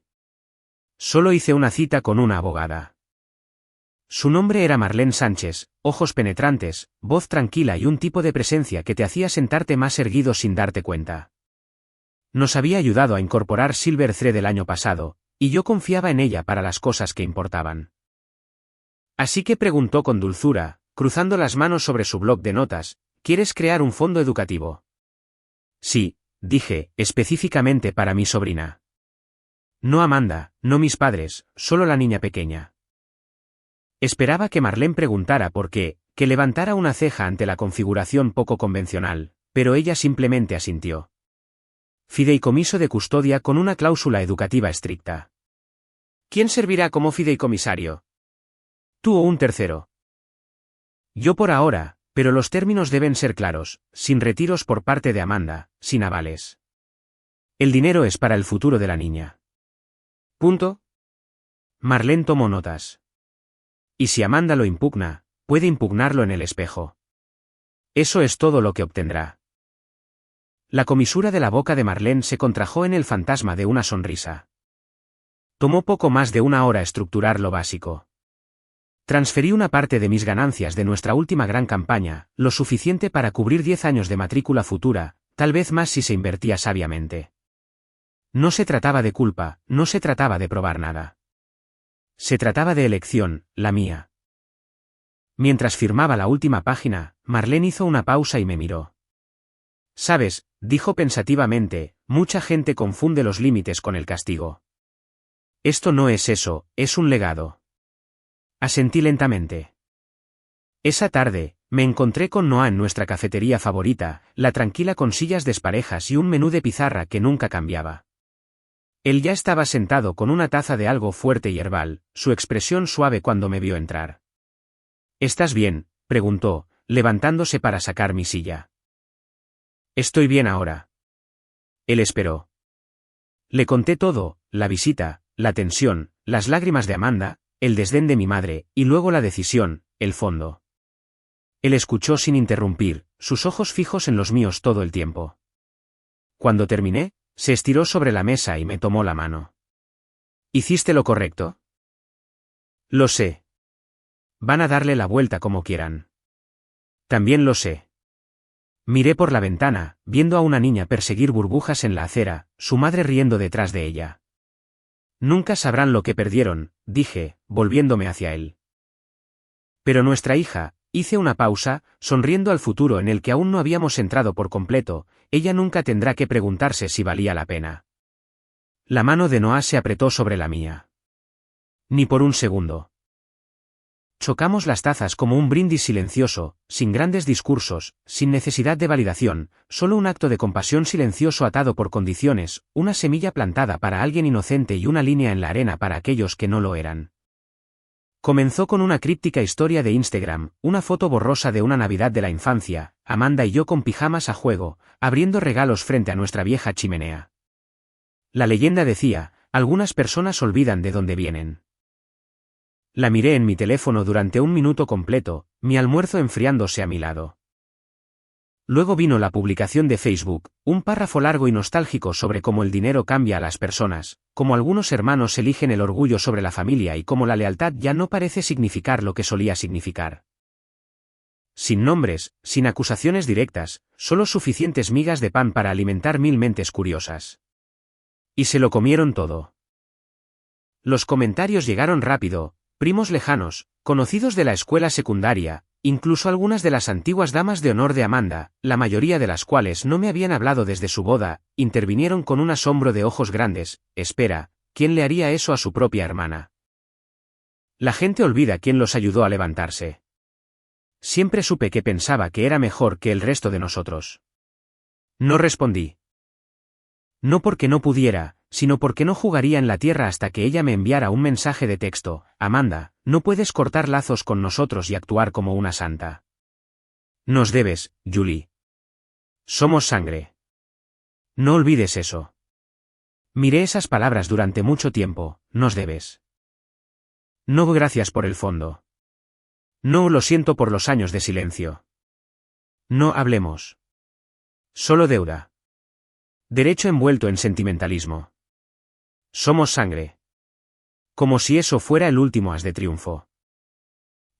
Solo hice una cita con una abogada. Su nombre era Marlene Sánchez, ojos penetrantes, voz tranquila y un tipo de presencia que te hacía sentarte más erguido sin darte cuenta. Nos había ayudado a incorporar Silver Thread el año pasado, y yo confiaba en ella para las cosas que importaban. Así que preguntó con dulzura, cruzando las manos sobre su bloc de notas, ¿quieres crear un fondo educativo? Sí, dije, específicamente para mi sobrina. No Amanda, no mis padres, solo la niña pequeña. Esperaba que Marlene preguntara por qué, que levantara una ceja ante la configuración poco convencional, pero ella simplemente asintió. Fideicomiso de custodia con una cláusula educativa estricta. ¿Quién servirá como fideicomisario? Tú o un tercero. Yo por ahora, pero los términos deben ser claros, sin retiros por parte de Amanda, sin avales. El dinero es para el futuro de la niña. Punto. Marlene tomó notas. Y si Amanda lo impugna, puede impugnarlo en el espejo. Eso es todo lo que obtendrá. La comisura de la boca de Marlene se contrajo en el fantasma de una sonrisa. Tomó poco más de 1 hora estructurar lo básico. Transferí una parte de mis ganancias de nuestra última gran campaña, lo suficiente para cubrir 10 años de matrícula futura, tal vez más si se invertía sabiamente. No se trataba de culpa, no se trataba de probar nada. Se trataba de elección, la mía. Mientras firmaba la última página, Marlene hizo una pausa y me miró. Sabes, dijo pensativamente, mucha gente confunde los límites con el castigo. Esto no es eso, es un legado. Asentí lentamente. Esa tarde, me encontré con Noah en nuestra cafetería favorita, la tranquila con sillas desparejas y un menú de pizarra que nunca cambiaba. Él ya estaba sentado con una taza de algo fuerte y herbal, su expresión suave cuando me vio entrar. ¿Estás bien?, preguntó, levantándose para sacar mi silla. Estoy bien ahora. Él esperó. Le conté todo, la visita, la tensión, las lágrimas de Amanda, el desdén de mi madre, y luego la decisión, el fondo. Él escuchó sin interrumpir, sus ojos fijos en los míos todo el tiempo. Cuando terminé, se estiró sobre la mesa y me tomó la mano. ¿Hiciste lo correcto? Lo sé. Van a darle la vuelta como quieran. También lo sé. Miré por la ventana, viendo a una niña perseguir burbujas en la acera, su madre riendo detrás de ella. Nunca sabrán lo que perdieron, dije, volviéndome hacia él. Pero nuestra hija, hice una pausa, sonriendo al futuro en el que aún no habíamos entrado por completo, ella nunca tendrá que preguntarse si valía la pena. La mano de Noah se apretó sobre la mía. Ni por un segundo. Chocamos las tazas como un brindis silencioso, sin grandes discursos, sin necesidad de validación, solo un acto de compasión silencioso atado por condiciones, una semilla plantada para alguien inocente y una línea en la arena para aquellos que no lo eran. Comenzó con una críptica historia de Instagram, una foto borrosa de una Navidad de la infancia, Amanda y yo con pijamas a juego, abriendo regalos frente a nuestra vieja chimenea. La leyenda decía, algunas personas olvidan de dónde vienen. La miré en mi teléfono durante un minuto completo, mi almuerzo enfriándose a mi lado. Luego vino la publicación de Facebook, un párrafo largo y nostálgico sobre cómo el dinero cambia a las personas, cómo algunos hermanos eligen el orgullo sobre la familia y cómo la lealtad ya no parece significar lo que solía significar. Sin nombres, sin acusaciones directas, solo suficientes migas de pan para alimentar 1000 mentes curiosas. Y se lo comieron todo. Los comentarios llegaron rápido, primos lejanos, conocidos de la escuela secundaria, incluso algunas de las antiguas damas de honor de Amanda, la mayoría de las cuales no me habían hablado desde su boda, intervinieron con un asombro de ojos grandes. Espera, ¿quién le haría eso a su propia hermana? La gente olvida quién los ayudó a levantarse. Siempre supe que pensaba que era mejor que el resto de nosotros. No respondí. No porque no pudiera, sino porque no jugaría en la tierra hasta que ella me enviara un mensaje de texto: Amanda, no puedes cortar lazos con nosotros y actuar como una santa. Nos debes, Julie. Somos sangre. No olvides eso. Miré esas palabras durante mucho tiempo, nos debes. No gracias por el fondo. No lo siento por los años de silencio. No hablemos. Solo deuda. Derecho envuelto en sentimentalismo. Somos sangre. Como si eso fuera el último as de triunfo.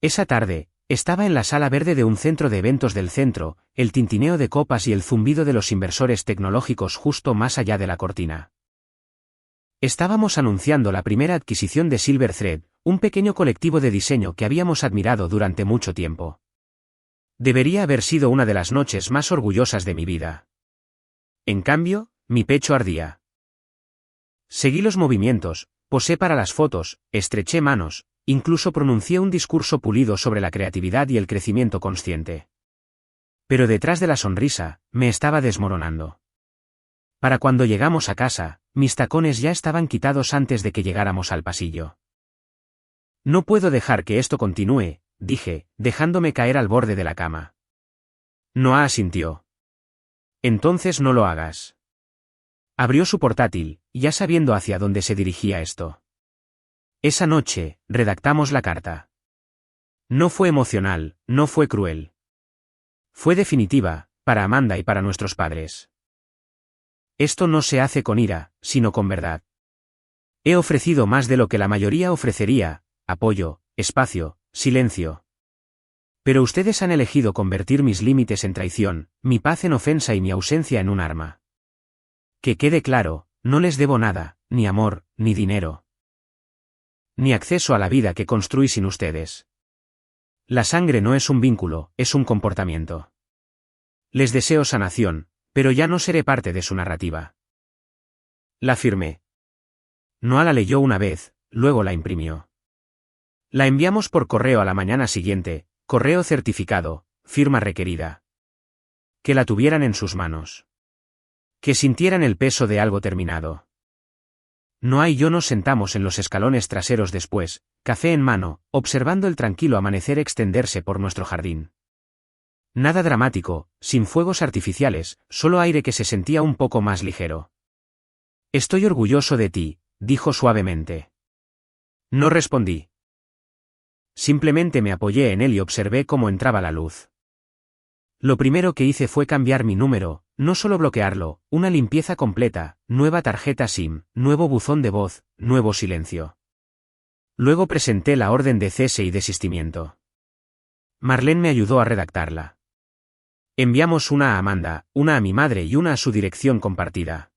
Esa tarde, estaba en la sala verde de un centro de eventos del centro, el tintineo de copas y el zumbido de los inversores tecnológicos justo más allá de la cortina. Estábamos anunciando la primera adquisición de Silver Thread, un pequeño colectivo de diseño que habíamos admirado durante mucho tiempo. Debería haber sido una de las noches más orgullosas de mi vida. En cambio, mi pecho ardía. Seguí los movimientos, posé para las fotos, estreché manos, incluso pronuncié un discurso pulido sobre la creatividad y el crecimiento consciente. Pero detrás de la sonrisa, me estaba desmoronando. Para cuando llegamos a casa, mis tacones ya estaban quitados antes de que llegáramos al pasillo. No puedo dejar que esto continúe, dije, dejándome caer al borde de la cama. Noah asintió. Entonces no lo hagas. Abrió su portátil, ya sabiendo hacia dónde se dirigía esto. Esa noche, redactamos la carta. No fue emocional, no fue cruel. Fue definitiva, para Amanda y para nuestros padres. Esto no se hace con ira, sino con verdad. He ofrecido más de lo que la mayoría ofrecería: apoyo, espacio, silencio. Pero ustedes han elegido convertir mis límites en traición, mi paz en ofensa y mi ausencia en un arma. Que quede claro, no les debo nada, ni amor, ni dinero. Ni acceso a la vida que construí sin ustedes. La sangre no es un vínculo, es un comportamiento. Les deseo sanación, pero ya no seré parte de su narrativa. La firmé. Noah la leyó una vez, luego la imprimió. La enviamos por correo a la mañana siguiente, correo certificado, firma requerida. Que la tuvieran en sus manos. Que sintieran el peso de algo terminado. Noah y yo nos sentamos en los escalones traseros después, café en mano, observando el tranquilo amanecer extenderse por nuestro jardín. Nada dramático, sin fuegos artificiales, solo aire que se sentía un poco más ligero. Estoy orgulloso de ti, dijo suavemente. No respondí. Simplemente me apoyé en él y observé cómo entraba la luz. Lo primero que hice fue cambiar mi número, no solo bloquearlo, una limpieza completa, nueva tarjeta SIM, nuevo buzón de voz, nuevo silencio. Luego presenté la orden de cese y desistimiento. Marlene me ayudó a redactarla. Enviamos una a Amanda, una a mi madre y una a su dirección compartida.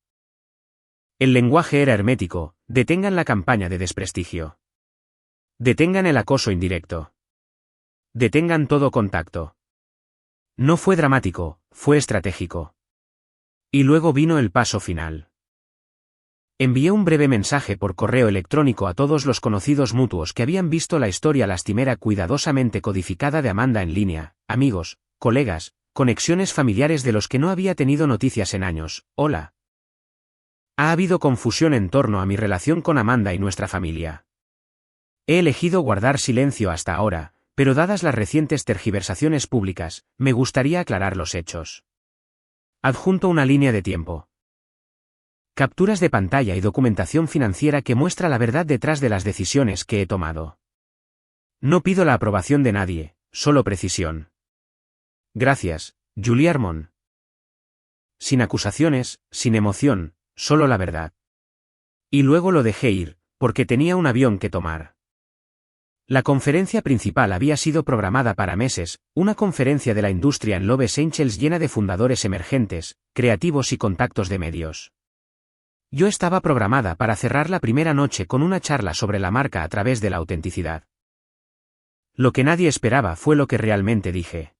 El lenguaje era hermético: detengan la campaña de desprestigio. Detengan el acoso indirecto. Detengan todo contacto. No fue dramático, fue estratégico. Y luego vino el paso final. Envié un breve mensaje por correo electrónico a todos los conocidos mutuos que habían visto la historia lastimera cuidadosamente codificada de Amanda en línea, amigos, colegas, conexiones familiares de los que no había tenido noticias en años. Hola. Ha habido confusión en torno a mi relación con Amanda y nuestra familia. He elegido guardar silencio hasta ahora, pero dadas las recientes tergiversaciones públicas, me gustaría aclarar los hechos. Adjunto una línea de tiempo. Capturas de pantalla y documentación financiera que muestra la verdad detrás de las decisiones que he tomado. No pido la aprobación de nadie, solo precisión. Gracias, Julie Armon. Sin acusaciones, sin emoción, solo la verdad. Y luego lo dejé ir, porque tenía un avión que tomar. La conferencia principal había sido programada para meses, una conferencia de la industria en Loves Angels llena de fundadores emergentes, creativos y contactos de medios. Yo estaba programada para cerrar la primera noche con una charla sobre la marca a través de la autenticidad. Lo que nadie esperaba fue lo que realmente dije.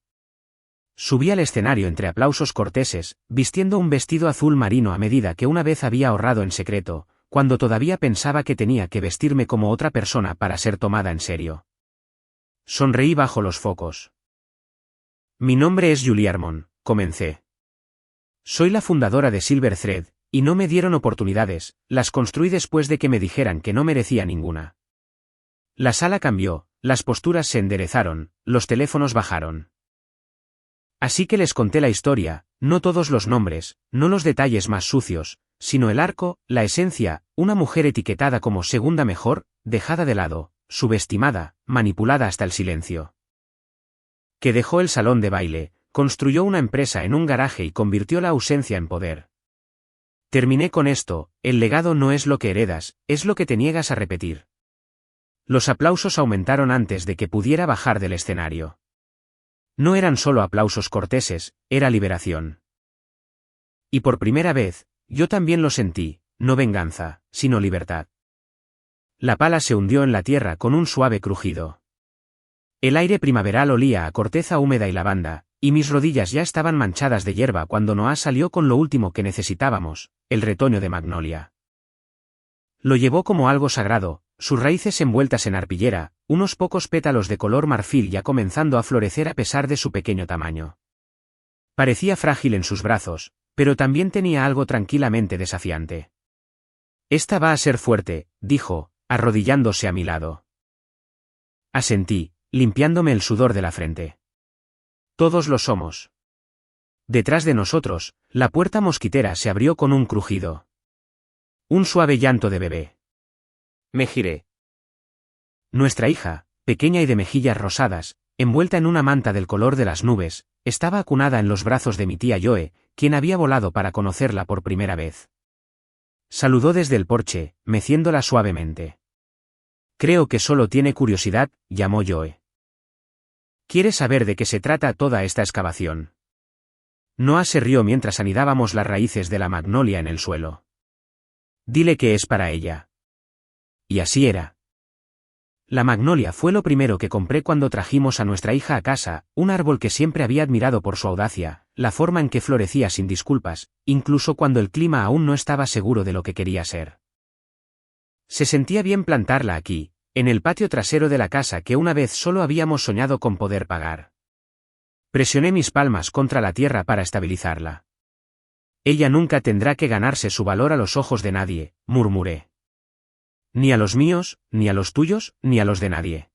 Subí al escenario entre aplausos corteses, vistiendo un vestido azul marino a medida que una vez había ahorrado en secreto, cuando todavía pensaba que tenía que vestirme como otra persona para ser tomada en serio. Sonreí bajo los focos. Mi nombre es Julie Armon, comencé. Soy la fundadora de Silver Thread, y no me dieron oportunidades, las construí después de que me dijeran que no merecía ninguna. La sala cambió, las posturas se enderezaron, los teléfonos bajaron. Así que les conté la historia, no todos los nombres, no los detalles más sucios, sino el arco, la esencia, una mujer etiquetada como segunda mejor, dejada de lado, subestimada, manipulada hasta el silencio. Que dejó el salón de baile, construyó una empresa en un garaje y convirtió la ausencia en poder. Terminé con esto, el legado no es lo que heredas, es lo que te niegas a repetir. Los aplausos aumentaron antes de que pudiera bajar del escenario. No eran solo aplausos corteses, era liberación. Y por primera vez, yo también lo sentí, no venganza, sino libertad. La pala se hundió en la tierra con un suave crujido. El aire primaveral olía a corteza húmeda y lavanda, y mis rodillas ya estaban manchadas de hierba cuando Noah salió con lo último que necesitábamos, el retoño de magnolia. Lo llevó como algo sagrado, sus raíces envueltas en arpillera, unos pocos pétalos de color marfil ya comenzando a florecer a pesar de su pequeño tamaño. Parecía frágil en sus brazos, pero también tenía algo tranquilamente desafiante. Esta va a ser fuerte, dijo, arrodillándose a mi lado. Asentí, limpiándome el sudor de la frente. Todos lo somos. Detrás de nosotros, la puerta mosquitera se abrió con un crujido. Un suave llanto de bebé. Me giré. Nuestra hija, pequeña y de mejillas rosadas, envuelta en una manta del color de las nubes, estaba acunada en los brazos de mi tía Joe, quien había volado para conocerla por primera vez. Saludó desde el porche, meciéndola suavemente. Creo que solo tiene curiosidad, llamó Joe. ¿Quieres saber de qué se trata toda esta excavación? Noah se rió mientras anidábamos las raíces de la magnolia en el suelo. Dile que es para ella. Y así era. La magnolia fue lo primero que compré cuando trajimos a nuestra hija a casa, un árbol que siempre había admirado por su audacia, la forma en que florecía sin disculpas, incluso cuando el clima aún no estaba seguro de lo que quería ser. Se sentía bien plantarla aquí, en el patio trasero de la casa que una vez solo habíamos soñado con poder pagar. Presioné mis palmas contra la tierra para estabilizarla. Ella nunca tendrá que ganarse su valor a los ojos de nadie, murmuré. Ni a los míos, ni a los tuyos, ni a los de nadie.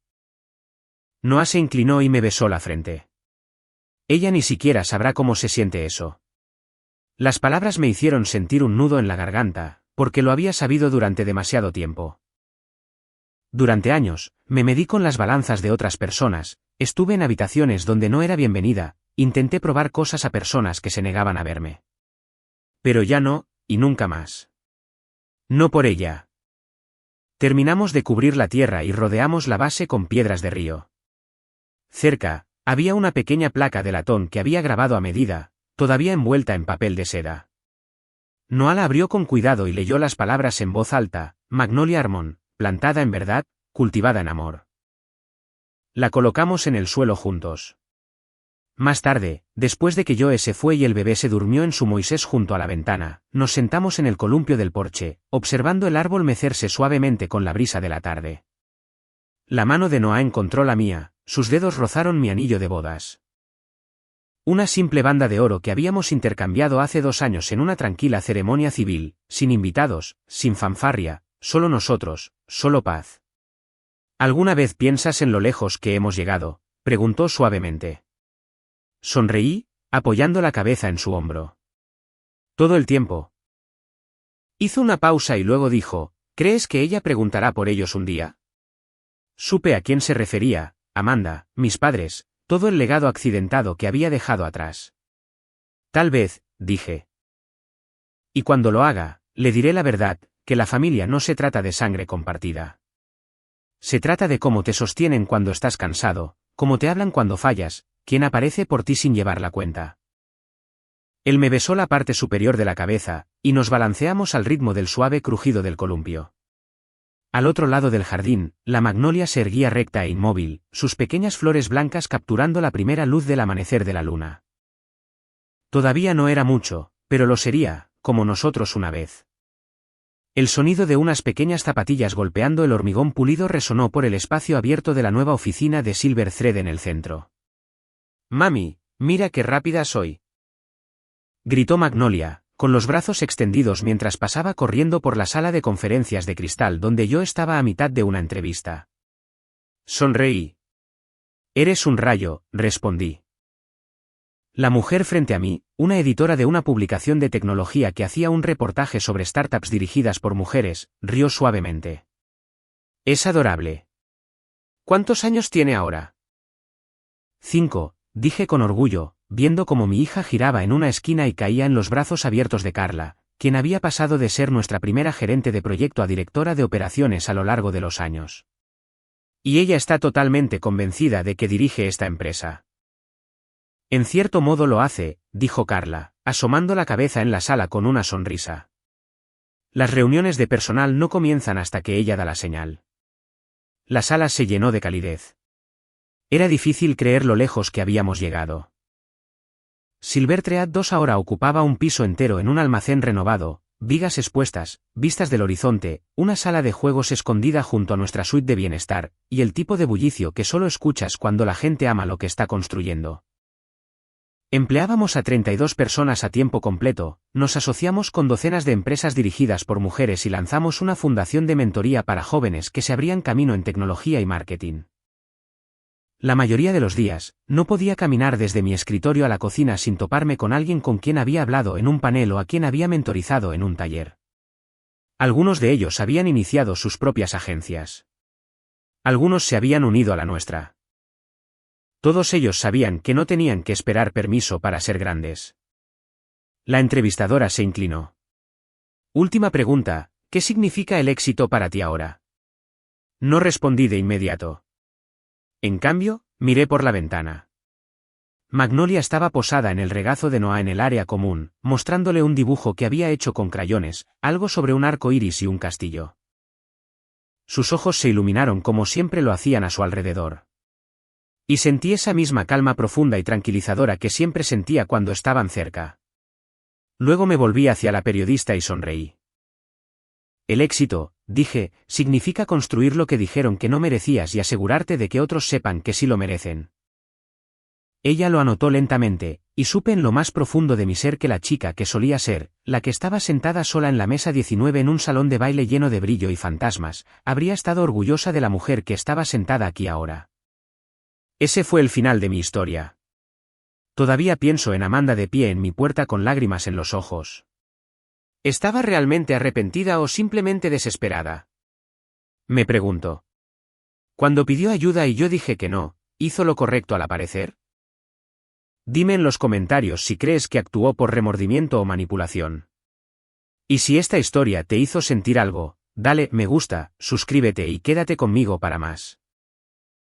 Noah se inclinó y me besó la frente. Ella ni siquiera sabrá cómo se siente eso. Las palabras me hicieron sentir un nudo en la garganta, porque lo había sabido durante demasiado tiempo. Durante años, me medí con las balanzas de otras personas, estuve en habitaciones donde no era bienvenida, intenté probar cosas a personas que se negaban a verme. Pero ya no, y nunca más. No por ella. Terminamos de cubrir la tierra y rodeamos la base con piedras de río. Cerca, había una pequeña placa de latón que había grabado a medida, todavía envuelta en papel de seda. Noah la abrió con cuidado y leyó las palabras en voz alta: Magnolia Armon, plantada en verdad, cultivada en amor. La colocamos en el suelo juntos. Más tarde, después de que Joe se fue y el bebé se durmió en su Moisés junto a la ventana, nos sentamos en el columpio del porche, observando el árbol mecerse suavemente con la brisa de la tarde. La mano de Noah encontró la mía, sus dedos rozaron mi anillo de bodas. Una simple banda de oro que habíamos intercambiado hace 2 años en una tranquila ceremonia civil, sin invitados, sin fanfarria, solo nosotros, solo paz. ¿Alguna vez piensas en lo lejos que hemos llegado?, preguntó suavemente. Sonreí, apoyando la cabeza en su hombro. Todo el tiempo. Hizo una pausa y luego dijo, ¿crees que ella preguntará por ellos un día? Supe a quién se refería, Amanda, mis padres, todo el legado accidentado que había dejado atrás. Tal vez, dije. Y cuando lo haga, le diré la verdad, que la familia no se trata de sangre compartida. Se trata de cómo te sostienen cuando estás cansado, cómo te hablan cuando fallas, quién aparece por ti sin llevar la cuenta. Él me besó la parte superior de la cabeza, y nos balanceamos al ritmo del suave crujido del columpio. Al otro lado del jardín, la magnolia se erguía recta e inmóvil, sus pequeñas flores blancas capturando la primera luz del amanecer de la luna. Todavía no era mucho, pero lo sería, como nosotros una vez. El sonido de unas pequeñas zapatillas golpeando el hormigón pulido resonó por el espacio abierto de la nueva oficina de Silver Thread en el centro. «Mami, mira qué rápida soy», gritó Magnolia, con los brazos extendidos mientras pasaba corriendo por la sala de conferencias de cristal donde yo estaba a mitad de una entrevista. Sonreí. «Eres un rayo», respondí. La mujer frente a mí, una editora de una publicación de tecnología que hacía un reportaje sobre startups dirigidas por mujeres, rió suavemente. «Es adorable». «¿Cuántos años tiene ahora?» 5, dije con orgullo, viendo cómo mi hija giraba en una esquina y caía en los brazos abiertos de Carla, quien había pasado de ser nuestra primera gerente de proyecto a directora de operaciones a lo largo de los años. Y ella está totalmente convencida de que dirige esta empresa. En cierto modo lo hace, dijo Carla, asomando la cabeza en la sala con una sonrisa. Las reuniones de personal no comienzan hasta que ella da la señal. La sala se llenó de calidez. Era difícil creer lo lejos que habíamos llegado. Silver Thread 2 ahora ocupaba un piso entero en un almacén renovado, vigas expuestas, vistas del horizonte, una sala de juegos escondida junto a nuestra suite de bienestar, y el tipo de bullicio que solo escuchas cuando la gente ama lo que está construyendo. Empleábamos a 32 personas a tiempo completo, nos asociamos con docenas de empresas dirigidas por mujeres y lanzamos una fundación de mentoría para jóvenes que se abrían camino en tecnología y marketing. La mayoría de los días, no podía caminar desde mi escritorio a la cocina sin toparme con alguien con quien había hablado en un panel o a quien había mentorizado en un taller. Algunos de ellos habían iniciado sus propias agencias. Algunos se habían unido a la nuestra. Todos ellos sabían que no tenían que esperar permiso para ser grandes. La entrevistadora se inclinó. Última pregunta, ¿qué significa el éxito para ti ahora? No respondí de inmediato. En cambio, miré por la ventana. Magnolia estaba posada en el regazo de Noah en el área común, mostrándole un dibujo que había hecho con crayones, algo sobre un arco iris y un castillo. Sus ojos se iluminaron como siempre lo hacían a su alrededor. Y sentí esa misma calma profunda y tranquilizadora que siempre sentía cuando estaban cerca. Luego me volví hacia la periodista y sonreí. El éxito, dije, significa construir lo que dijeron que no merecías y asegurarte de que otros sepan que sí lo merecen. Ella lo anotó lentamente, y supe en lo más profundo de mi ser que la chica que solía ser, la que estaba sentada sola en la mesa 19 en un salón de baile lleno de brillo y fantasmas, habría estado orgullosa de la mujer que estaba sentada aquí ahora. Ese fue el final de mi historia. Todavía pienso en Amanda de pie en mi puerta con lágrimas en los ojos. ¿Estaba realmente arrepentida o simplemente desesperada? Me pregunto. Cuando pidió ayuda y yo dije que no, ¿hizo lo correcto al aparecer? Dime en los comentarios si crees que actuó por remordimiento o manipulación. Y si esta historia te hizo sentir algo, dale me gusta, suscríbete y quédate conmigo para más.